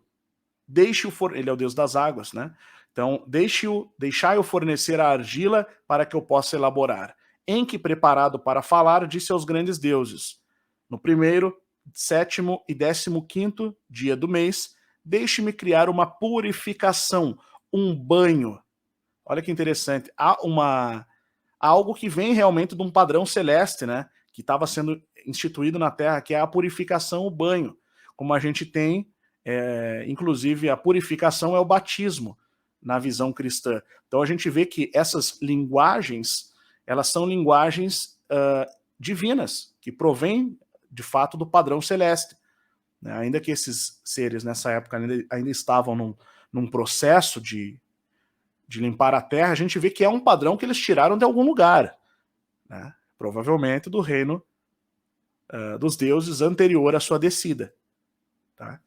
Deixe-o ele é o deus das águas, né? Então, deixai-o fornecer a argila para que eu possa elaborar. Em que preparado para falar, disse aos grandes deuses: no primeiro, 7º e 15º dia do mês, deixe-me criar uma purificação, um banho. Olha que interessante. Há algo que vem realmente de um padrão celeste, né? Que estava sendo instituído na Terra, que é a purificação, o banho. Como a gente tem, inclusive, a purificação é o batismo na visão cristã. Então a gente vê que essas linguagens, elas são linguagens divinas, que provêm, de fato, do padrão celeste. Né? Ainda que esses seres, nessa época, ainda estavam num processo de limpar a terra, a gente vê que é um padrão que eles tiraram de algum lugar. Né? Provavelmente do reino dos deuses anterior à sua descida. Tá?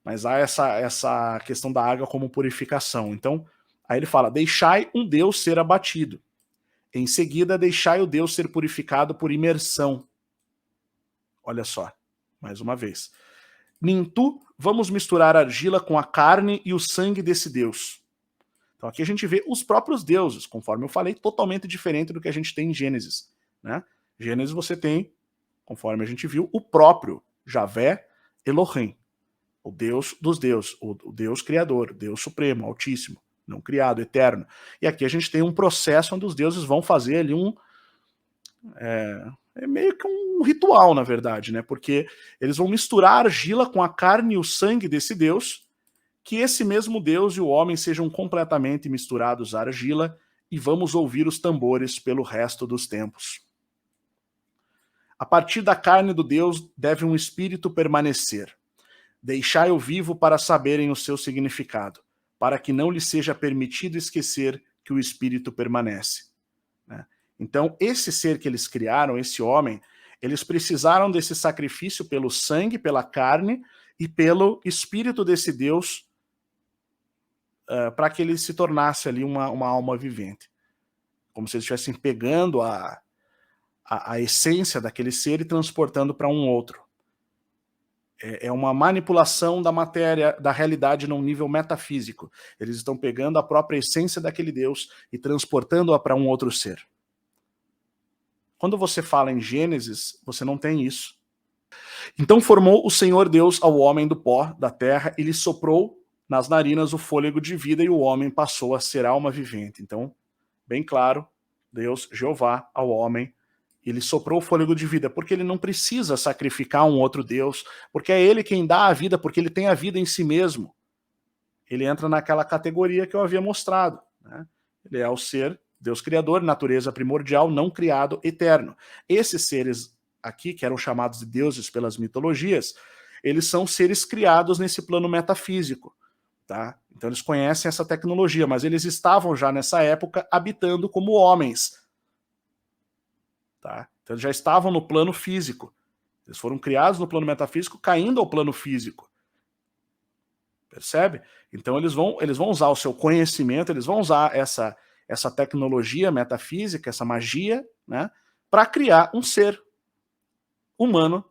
Mas há essa questão da água como purificação. Então, aí ele fala, deixai um deus ser abatido. Em seguida, deixai o deus ser purificado por imersão. Olha só, mais uma vez. Nintu, vamos misturar a argila com a carne e o sangue desse deus. Então aqui a gente vê os próprios deuses, conforme eu falei, totalmente diferente do que a gente tem em Gênesis. Né? Gênesis você tem, conforme a gente viu, o próprio Javé Elohim, o Deus dos deuses, o Deus criador, o Deus supremo, altíssimo, não criado, eterno. E aqui a gente tem um processo onde os deuses vão fazer ali é meio que um ritual, na verdade, né? Porque eles vão misturar a argila com a carne e o sangue desse Deus, que esse mesmo Deus e o homem sejam completamente misturados à argila, e vamos ouvir os tambores pelo resto dos tempos. A partir da carne do Deus deve um espírito permanecer. Deixai-o vivo para saberem o seu significado, para que não lhe seja permitido esquecer que o espírito permanece. Né? Então, esse ser que eles criaram, esse homem, eles precisaram desse sacrifício pelo sangue, pela carne e pelo espírito desse Deus para que ele se tornasse ali uma alma vivente. Como se eles estivessem pegando a essência daquele ser e transportando para um outro. É uma manipulação da matéria, da realidade num nível metafísico. Eles estão pegando a própria essência daquele Deus e transportando-a para um outro ser. Quando você fala em Gênesis, você não tem isso. Então formou o Senhor Deus ao homem do pó da terra e lhe soprou nas narinas o fôlego de vida e o homem passou a ser alma vivente. Então, bem claro, Deus, Jeová, ao homem, ele soprou o fôlego de vida, porque ele não precisa sacrificar um outro Deus, porque é ele quem dá a vida, porque ele tem a vida em si mesmo. Ele entra naquela categoria que eu havia mostrado. Né? Ele é o ser, Deus criador, natureza primordial, não criado, eterno. Esses seres aqui, que eram chamados de deuses pelas mitologias, eles são seres criados nesse plano metafísico. Tá? Então eles conhecem essa tecnologia, mas eles estavam já nessa época habitando como homens. Tá? Então eles já estavam no plano físico. Eles foram criados no plano metafísico, caindo ao plano físico. Percebe? Então eles vão usar o seu conhecimento, eles vão usar essa tecnologia metafísica, essa magia, né, para criar um ser humano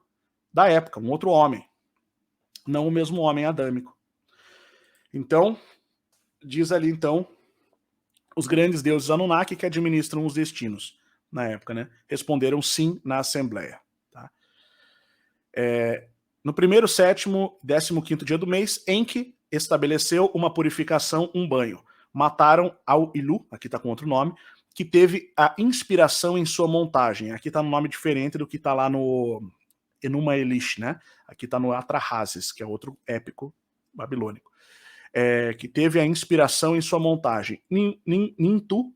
da época, um outro homem. Não o mesmo homem adâmico. Então, diz ali então, os grandes deuses Anunnaki que administram os destinos. Na época, né? Responderam sim na Assembleia. Tá? No primeiro, 7º, 15º dia do mês, Enki estabeleceu uma purificação, um banho. Mataram ao Ilu, aqui está com outro nome, que teve a inspiração em sua montagem. Aqui está no nome diferente do que está lá no Enuma Elish, né? Aqui está no Atrahasis, que é outro épico babilônico. Que teve a inspiração em sua montagem. Nintu,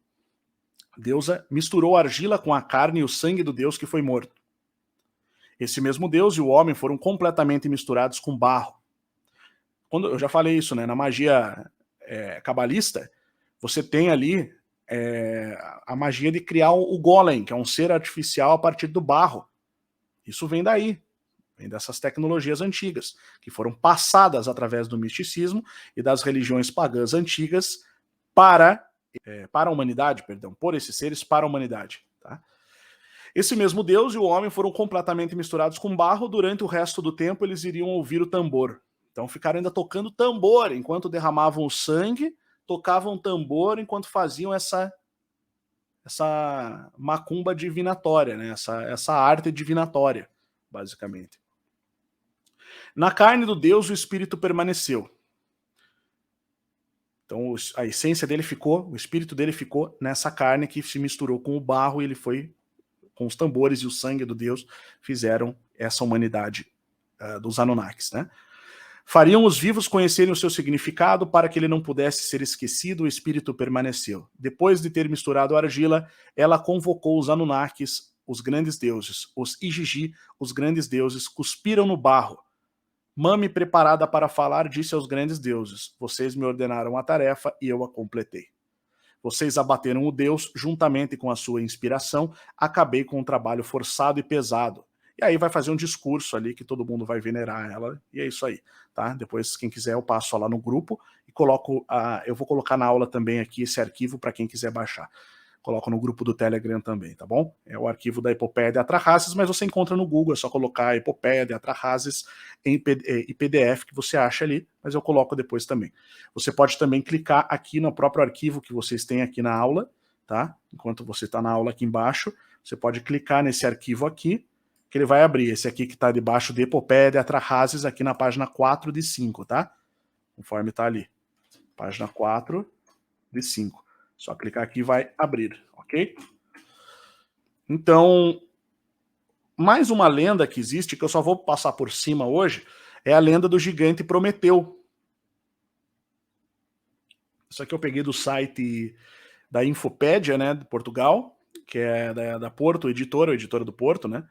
deusa, misturou a argila com a carne e o sangue do deus que foi morto. Esse mesmo deus e o homem foram completamente misturados com barro. Eu já falei isso, né? Na magia cabalista, você tem ali a magia de criar o golem, que é um ser artificial a partir do barro. Isso vem daí, vem dessas tecnologias antigas, que foram passadas através do misticismo e das religiões pagãs antigas para a humanidade, perdão, por esses seres para a humanidade. Tá? Esse mesmo Deus e o homem foram completamente misturados com barro. Durante o resto do tempo eles iriam ouvir o tambor. Então ficaram ainda tocando tambor enquanto derramavam o sangue tocavam tambor enquanto faziam essa macumba divinatória, né? essa arte divinatória, basicamente. Na carne do Deus, o espírito permaneceu. Então a essência dele ficou, o espírito dele ficou nessa carne que se misturou com o barro e ele foi, com os tambores e o sangue do Deus, fizeram essa humanidade dos Anunnakis, né? Fariam os vivos conhecerem o seu significado para que ele não pudesse ser esquecido, o espírito permaneceu. Depois de ter misturado a argila, ela convocou os Anunnakis, os grandes deuses. Os Igigi, os grandes deuses, cuspiram no barro. Mami, preparada para falar, disse aos grandes deuses: vocês me ordenaram a tarefa e eu a completei. Vocês abateram o Deus, juntamente com a sua inspiração, acabei com um trabalho forçado e pesado. E aí vai fazer um discurso ali que todo mundo vai venerar ela, e é isso aí, tá? Depois, quem quiser, eu passo lá no grupo e coloco, eu vou colocar na aula também aqui esse arquivo para quem quiser baixar. Coloco no grupo do Telegram também, tá bom? É o arquivo da Epopeia de Atrahasis, mas você encontra no Google, é só colocar Epopeia de Atrahasis em PDF que você acha ali, mas eu coloco depois também. Você pode também clicar aqui no próprio arquivo que vocês têm aqui na aula, tá? Enquanto você está na aula aqui embaixo, você pode clicar nesse arquivo aqui, que ele vai abrir. Esse aqui que está debaixo de Epopeia de Atrahasis, aqui na página 4 de 5, tá? Conforme está ali. Página 4 de 5. Só clicar aqui e vai abrir, ok? Então, mais uma lenda que existe, que eu só vou passar por cima hoje, é a lenda do gigante Prometeu. Isso aqui eu peguei do site da Infopédia, né, de Portugal, que é da Porto, editora do Porto, né?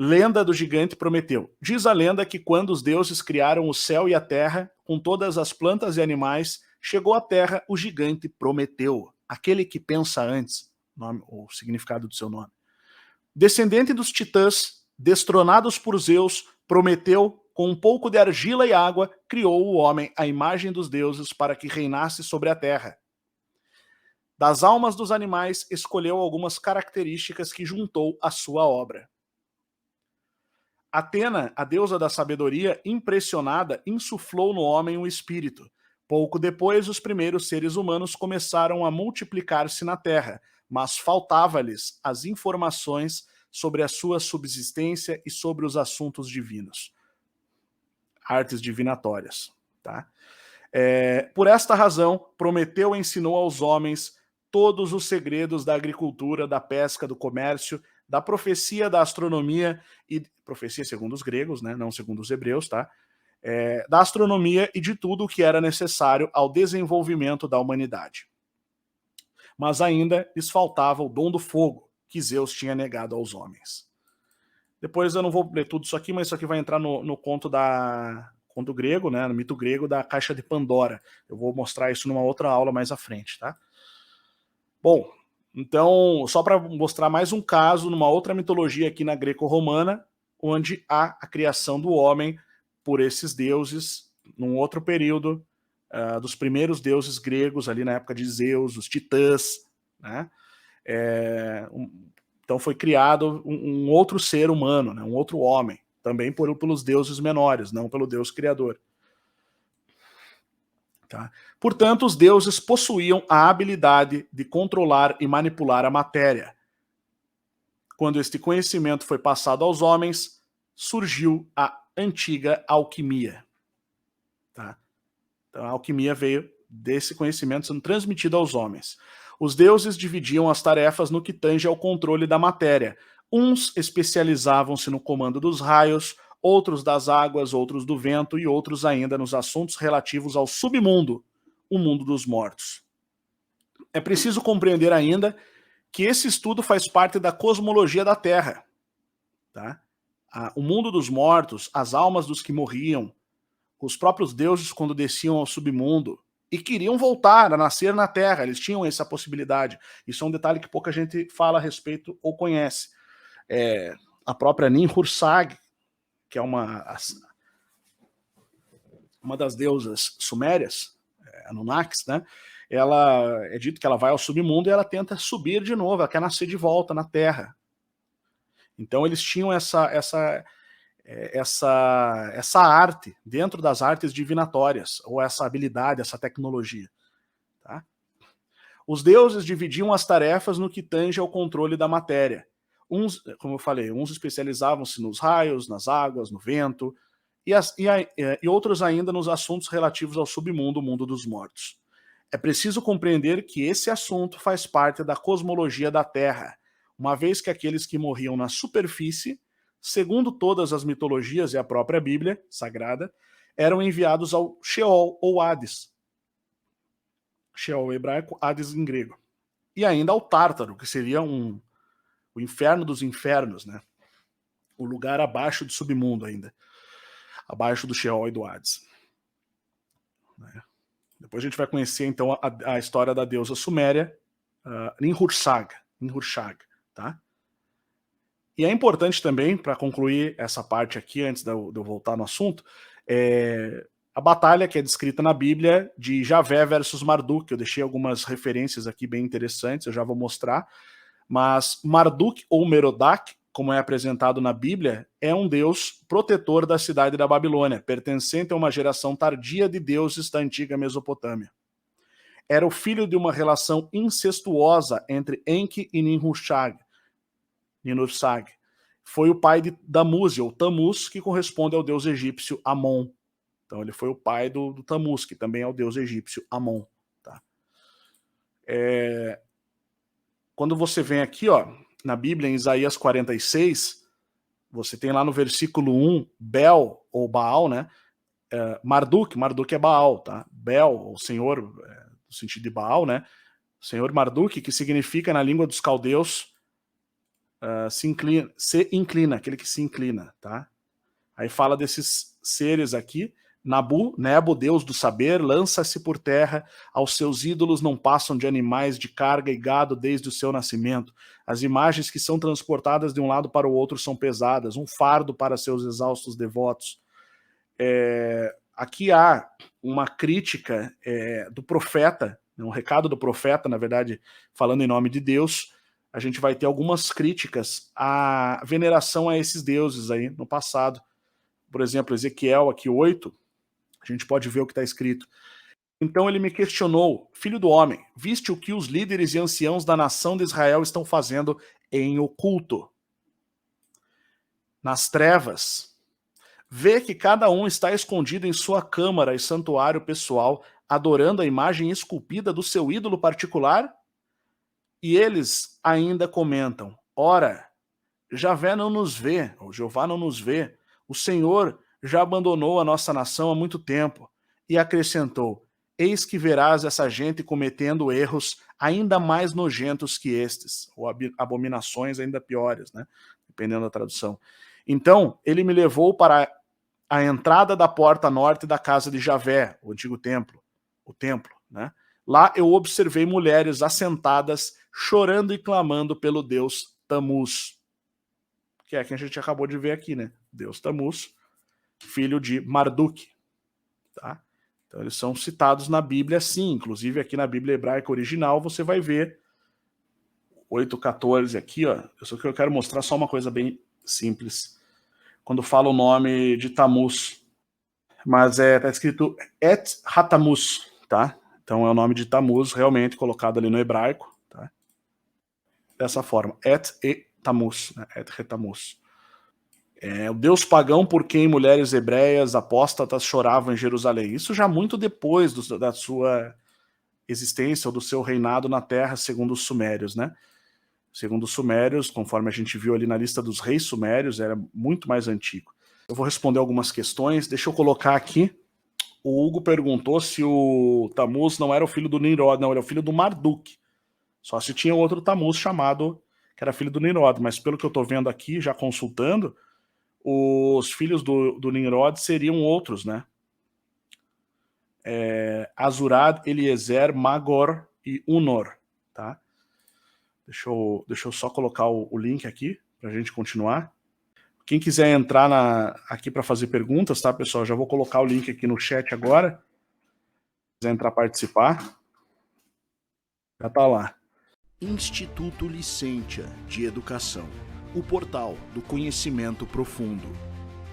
Lenda do gigante Prometeu. Diz a lenda que quando os deuses criaram o céu e a terra, com todas as plantas e animais, chegou à terra o gigante Prometeu, aquele que pensa antes, o significado do seu nome. Descendente dos titãs, destronados por Zeus, Prometeu, com um pouco de argila e água, criou o homem à imagem dos deuses para que reinasse sobre a terra. Das almas dos animais, escolheu algumas características que juntou à sua obra. Atena, a deusa da sabedoria, impressionada, insuflou no homem o espírito. Pouco depois, os primeiros seres humanos começaram a multiplicar-se na Terra, mas faltava-lhes as informações sobre a sua subsistência e sobre os assuntos divinos. Artes divinatórias. Tá? Por esta razão, Prometeu ensinou aos homens todos os segredos da agricultura, da pesca, do comércio, da profecia, da astronomia, e profecia segundo os gregos, né, não segundo os hebreus, tá? Da astronomia e de tudo o que era necessário ao desenvolvimento da humanidade. Mas ainda lhes faltava o dom do fogo, que Zeus tinha negado aos homens. Depois eu não vou ler tudo isso aqui, mas isso aqui vai entrar no conto grego, né, no mito grego da Caixa de Pandora. Eu vou mostrar isso numa outra aula mais à frente, tá? Bom, então, só para mostrar mais um caso, numa outra mitologia aqui na greco-romana, onde há a criação do homem por esses deuses, num outro período, dos primeiros deuses gregos, ali na época de Zeus, os titãs, né? Então foi criado um outro ser humano, né? Um outro homem, também pelos deuses menores, não pelo Deus criador. Tá? Portanto, os deuses possuíam a habilidade de controlar e manipular a matéria. Quando este conhecimento foi passado aos homens, surgiu a antiga alquimia. Tá? Então, a alquimia veio desse conhecimento sendo transmitido aos homens. Os deuses dividiam as tarefas no que tange ao controle da matéria. Uns especializavam-se no comando dos raios, outros das águas, outros do vento e outros ainda nos assuntos relativos ao submundo, o mundo dos mortos. É preciso compreender ainda que esse estudo faz parte da cosmologia da Terra. Tá? O mundo dos mortos, as almas dos que morriam, os próprios deuses quando desciam ao submundo e queriam voltar a nascer na Terra, eles tinham essa possibilidade. Isso é um detalhe que pouca gente fala a respeito ou conhece. A própria Ninhursag, que é uma das deusas sumérias, Anunnakis, né? Ela é dito que ela vai ao submundo e ela tenta subir de novo, ela quer nascer de volta na Terra. Então eles tinham essa arte dentro das artes divinatórias, ou essa habilidade, essa tecnologia. Os deuses dividiam as tarefas no que tange ao controle da matéria. Uns, como eu falei, uns especializavam-se nos raios, nas águas, no vento, e outros ainda nos assuntos relativos ao submundo, o mundo dos mortos. É preciso compreender que esse assunto faz parte da cosmologia da Terra, uma vez que aqueles que morriam na superfície, segundo todas as mitologias e a própria Bíblia Sagrada, eram enviados ao Sheol ou Hades. Sheol em hebraico, Hades em grego. E ainda ao Tártaro, que seria o inferno dos infernos, né? O lugar abaixo do submundo ainda. Abaixo do Sheol e do Hades. Depois a gente vai conhecer então a história da deusa suméria, Ninhursag, tá? E é importante também, para concluir essa parte aqui, antes de eu voltar no assunto, a batalha que é descrita na Bíblia de Javé versus Marduk. Eu deixei algumas referências aqui bem interessantes, eu já vou mostrar. Mas Marduk ou Merodach, como é apresentado na Bíblia, é um deus protetor da cidade da Babilônia, pertencente a uma geração tardia de deuses da antiga Mesopotâmia. Era o filho de uma relação incestuosa entre Enki e Ninhursag. Foi o pai de Damuse, ou Tammuz, que corresponde ao deus egípcio Amon. Então ele foi o pai do Tammuz, que também é o deus egípcio Amon. Tá? Quando você vem aqui, ó, na Bíblia, em Isaías 46, você tem lá no versículo 1, Bel, ou Baal, né? Marduk é Baal, tá? Bel, o senhor, no sentido de Baal, né? O senhor Marduk, que significa na língua dos caldeus, se inclina, aquele que se inclina, tá? Aí fala desses seres aqui. Nebo, deus do saber, lança-se por terra, aos seus ídolos não passam de animais de carga e gado desde o seu nascimento. As imagens que são transportadas de um lado para o outro são pesadas, um fardo para seus exaustos devotos. Aqui há uma crítica do profeta, um recado do profeta, na verdade, falando em nome de Deus. A gente vai ter algumas críticas à veneração a esses deuses aí no passado. Por exemplo, Ezequiel aqui 8, a gente pode ver o que está escrito. Então ele me questionou: filho do homem, viste o que os líderes e anciãos da nação de Israel estão fazendo em oculto, nas trevas? Vê que cada um está escondido em sua câmara e santuário pessoal, adorando a imagem esculpida do seu ídolo particular? E eles ainda comentam: ora, Javé não nos vê, ou Jeová não nos vê, o Senhor já abandonou a nossa nação há muito tempo. E acrescentou: eis que verás essa gente cometendo erros ainda mais nojentos que estes, ou abominações ainda piores, né? Dependendo da tradução. Então, ele me levou para a entrada da porta norte da casa de Javé, o antigo templo, o templo, né? Lá eu observei mulheres assentadas, chorando e clamando pelo deus Tammuz, que é quem a gente acabou de ver aqui, né? Deus Tammuz, filho de Marduk. Tá? Então eles são citados na Bíblia, sim. Inclusive aqui na Bíblia hebraica original você vai ver 8:14 aqui, ó. Eu quero mostrar só uma coisa bem simples. Quando fala o nome de Tammuz, mas tá escrito Et Hatamuz, tá? Então é o nome de Tammuz realmente colocado ali no hebraico, tá? Dessa forma, Et e Tammuz, né? Et Retamuz. O deus pagão por quem mulheres hebreias apóstatas choravam em Jerusalém. Isso já muito depois da sua existência ou do seu reinado na terra, segundo os sumérios, né? Segundo os sumérios, conforme a gente viu ali na lista dos reis sumérios, era muito mais antigo. Eu vou responder algumas questões. Deixa eu colocar aqui. O Hugo perguntou se o Tammuz não era o filho do Nimrod. Não, ele é o filho do Marduk. Só se tinha outro Tammuz chamado, que era filho do Nimrod. Mas pelo que eu estou vendo aqui, já consultando, os filhos do Nimrod seriam outros, né? Azurad, Eliezer, Magor e Unor, tá? Deixa eu só colocar o link aqui para a gente continuar. Quem quiser entrar aqui para fazer perguntas, tá, pessoal? Já vou colocar o link aqui no chat agora. Se quiser entrar participar, já tá lá. Instituto Licentia de Educação, o portal do conhecimento profundo.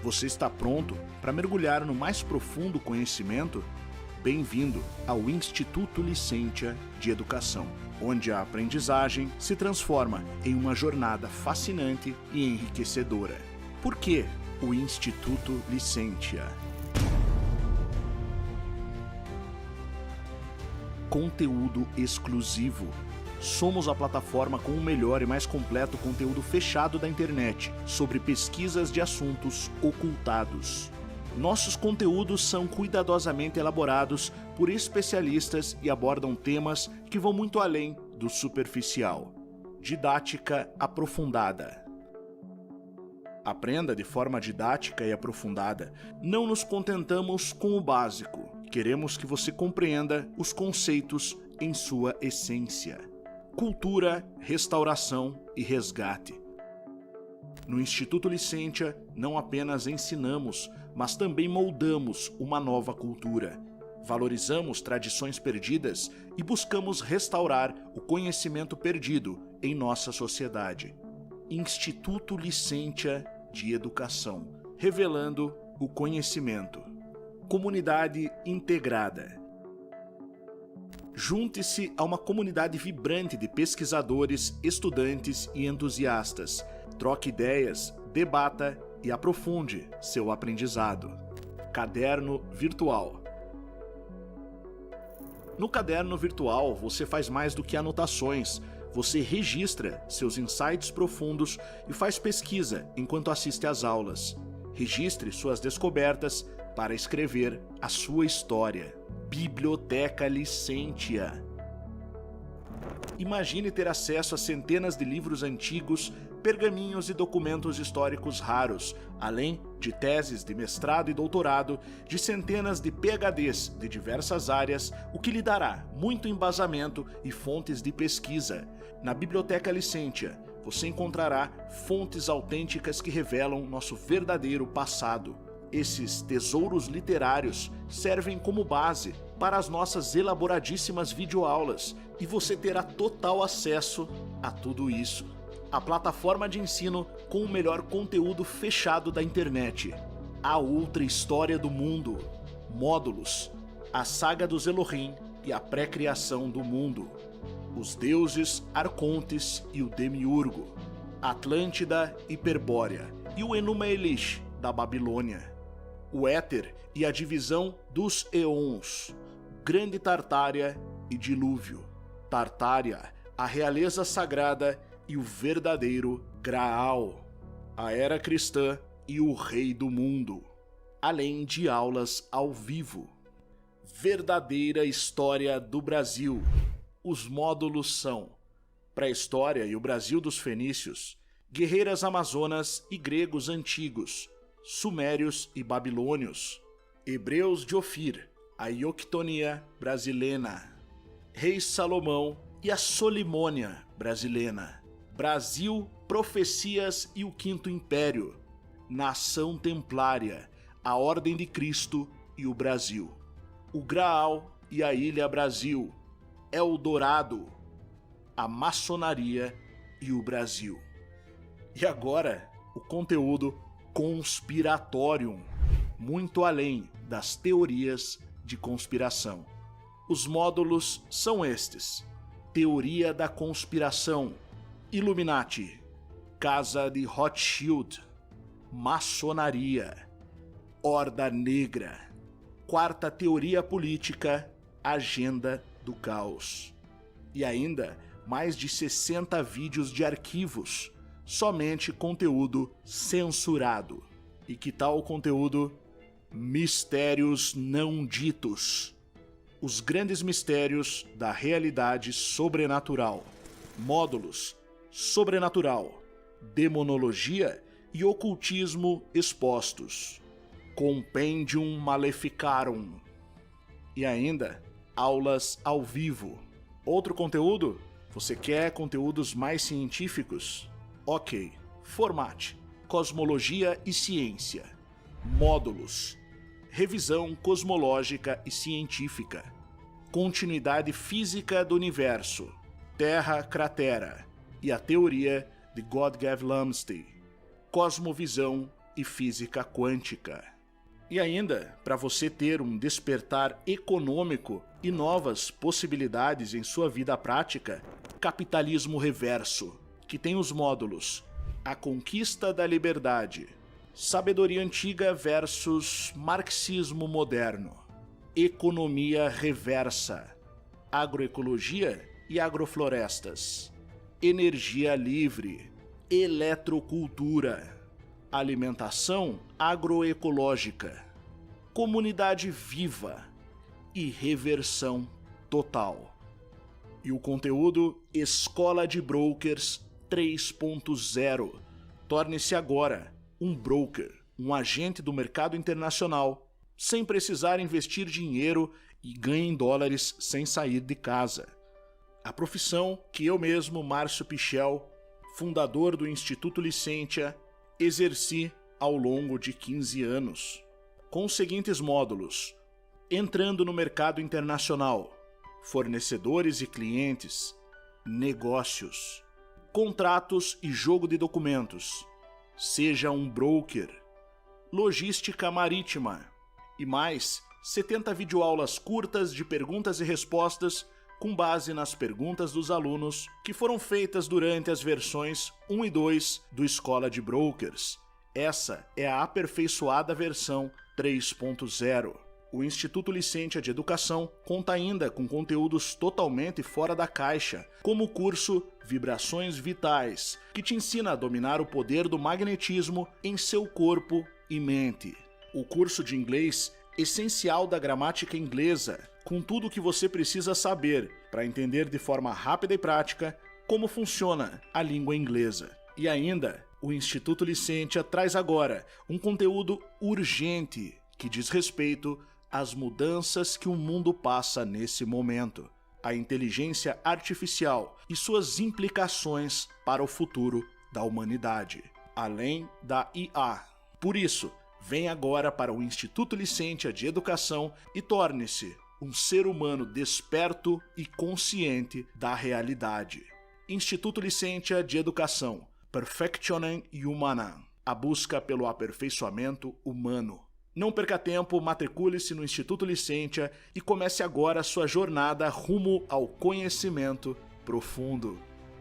Você está pronto para mergulhar no mais profundo conhecimento? bem-vindo ao Instituto Licentia de Educação, onde a aprendizagem se transforma em uma jornada fascinante e enriquecedora. Por que o Instituto Licentia? Conteúdo exclusivo. Somos a plataforma com o melhor e mais completo conteúdo fechado da internet sobre pesquisas de assuntos ocultados. Nossos conteúdos são cuidadosamente elaborados por especialistas e abordam temas que vão muito além do superficial. Didática aprofundada. Aprenda de forma didática e aprofundada. Não nos contentamos com o básico. Queremos que você compreenda os conceitos em sua essência. Cultura, restauração e resgate. No Instituto Licentia, não apenas ensinamos, mas também moldamos uma nova cultura. Valorizamos tradições perdidas e buscamos restaurar o conhecimento perdido em nossa sociedade. Instituto Licentia de Educação, revelando o conhecimento. Comunidade integrada. Junte-se a uma comunidade vibrante de pesquisadores, estudantes e entusiastas. Troque ideias, debata e aprofunde seu aprendizado. Caderno virtual. No caderno virtual, você faz mais do que anotações. Você registra seus insights profundos e faz pesquisa enquanto assiste às aulas. Registre suas descobertas para escrever a sua história. Biblioteca Licentia. Imagine ter acesso a centenas de livros antigos, pergaminhos e documentos históricos raros, além de teses de mestrado e doutorado de centenas de PhDs de diversas áreas, o que lhe dará muito embasamento e fontes de pesquisa. Na Biblioteca Licentia, você encontrará fontes autênticas que revelam nosso verdadeiro passado. Esses tesouros literários servem como base para as nossas elaboradíssimas videoaulas e você terá total acesso a tudo isso. A plataforma de ensino com o melhor conteúdo fechado da internet. A outra história do mundo. Módulos. A saga dos Elohim e a pré-criação do mundo. Os deuses Arcontes e o Demiurgo. Atlântida e Hiperbórea. E o Enuma Elish da Babilônia. O éter e a divisão dos eons. Grande Tartária e Dilúvio. Tartária, a realeza sagrada e o verdadeiro Graal, a era cristã e o rei do mundo, além de aulas ao vivo. Verdadeira história do Brasil. Os módulos são Pré-história e o Brasil dos Fenícios, Guerreiras Amazonas e Gregos Antigos, Sumérios e Babilônios, Hebreus de Ofir, a Ioctonia Brasilena, Rei Salomão e a Solimônia Brasilena, Brasil, Profecias e o Quinto Império, Nação Templária, a Ordem de Cristo e o Brasil, o Graal e a Ilha Brasil, Eldorado, a Maçonaria e o Brasil. E agora, o conteúdo Conspiratorium, muito além das teorias de conspiração. Os módulos são estes: Teoria da Conspiração, Illuminati, Casa de Rothschild, Maçonaria, Horda Negra, Quarta Teoria Política, Agenda do Caos. E ainda mais de 60 vídeos de arquivos, somente conteúdo censurado. E que tal o conteúdo Mistérios Não Ditos? Os grandes mistérios da realidade sobrenatural. Módulos Sobrenatural, Demonologia e Ocultismo expostos. Compendium Maleficarum. E ainda, aulas ao vivo. Outro conteúdo? Você quer conteúdos mais científicos? Ok, formate Cosmologia e Ciência. Módulos: Revisão cosmológica e científica. Continuidade física do universo. Terra cratera. E a teoria de Godgev Lambsty. Cosmovisão e física quântica. E ainda, para você ter um despertar econômico e novas possibilidades em sua vida prática, Capitalismo Reverso, que tem os módulos A Conquista da Liberdade, Sabedoria Antiga versus Marxismo Moderno, Economia Reversa, Agroecologia e Agroflorestas, Energia Livre, Eletrocultura, Alimentação Agroecológica, Comunidade Viva e Reversão Total. E o conteúdo Escola de Brokers 3.0. Torne-se agora um broker, um agente do mercado internacional, sem precisar investir dinheiro e ganhe em dólares sem sair de casa. A profissão que eu mesmo, Márcio Pichel, fundador do Instituto Licentia, exerci ao longo de 15 anos, com os seguintes módulos: entrando no mercado internacional, fornecedores e clientes, negócios, contratos e jogo de documentos, seja um broker, logística marítima e mais 70 videoaulas curtas de perguntas e respostas com base nas perguntas dos alunos que foram feitas durante as versões 1 e 2 do Escola de Brokers. Essa é a aperfeiçoada versão 3.0. O Instituto Licentia de Educação conta ainda com conteúdos totalmente fora da caixa, como o curso Vibrações Vitais, que te ensina a dominar o poder do magnetismo em seu corpo e mente. O curso de inglês Essencial da Gramática Inglesa, com tudo o que você precisa saber para entender de forma rápida e prática como funciona a língua inglesa. E ainda, o Instituto Licentia traz agora um conteúdo urgente que diz respeito às mudanças que o mundo passa nesse momento, a inteligência artificial e suas implicações para o futuro da humanidade, além da IA. Por isso, vem agora para o Instituto Licentia de Educação e torne-se um ser humano desperto e consciente da realidade. Instituto Licentia de Educação, Perfectionem Humanam, a busca pelo aperfeiçoamento humano. Não perca tempo, matricule-se no Instituto Licentia e comece agora a sua jornada rumo ao conhecimento profundo.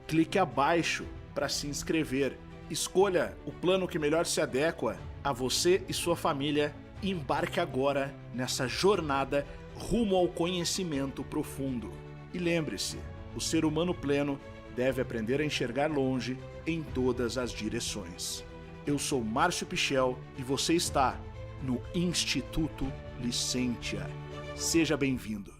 Clique abaixo para se inscrever. Escolha o plano que melhor se adequa a você e sua família e embarque agora nessa jornada rumo ao conhecimento profundo. E lembre-se, o ser humano pleno deve aprender a enxergar longe em todas as direções. Eu sou Márcio Pichel e você está no Instituto Licentia. Seja bem-vindo.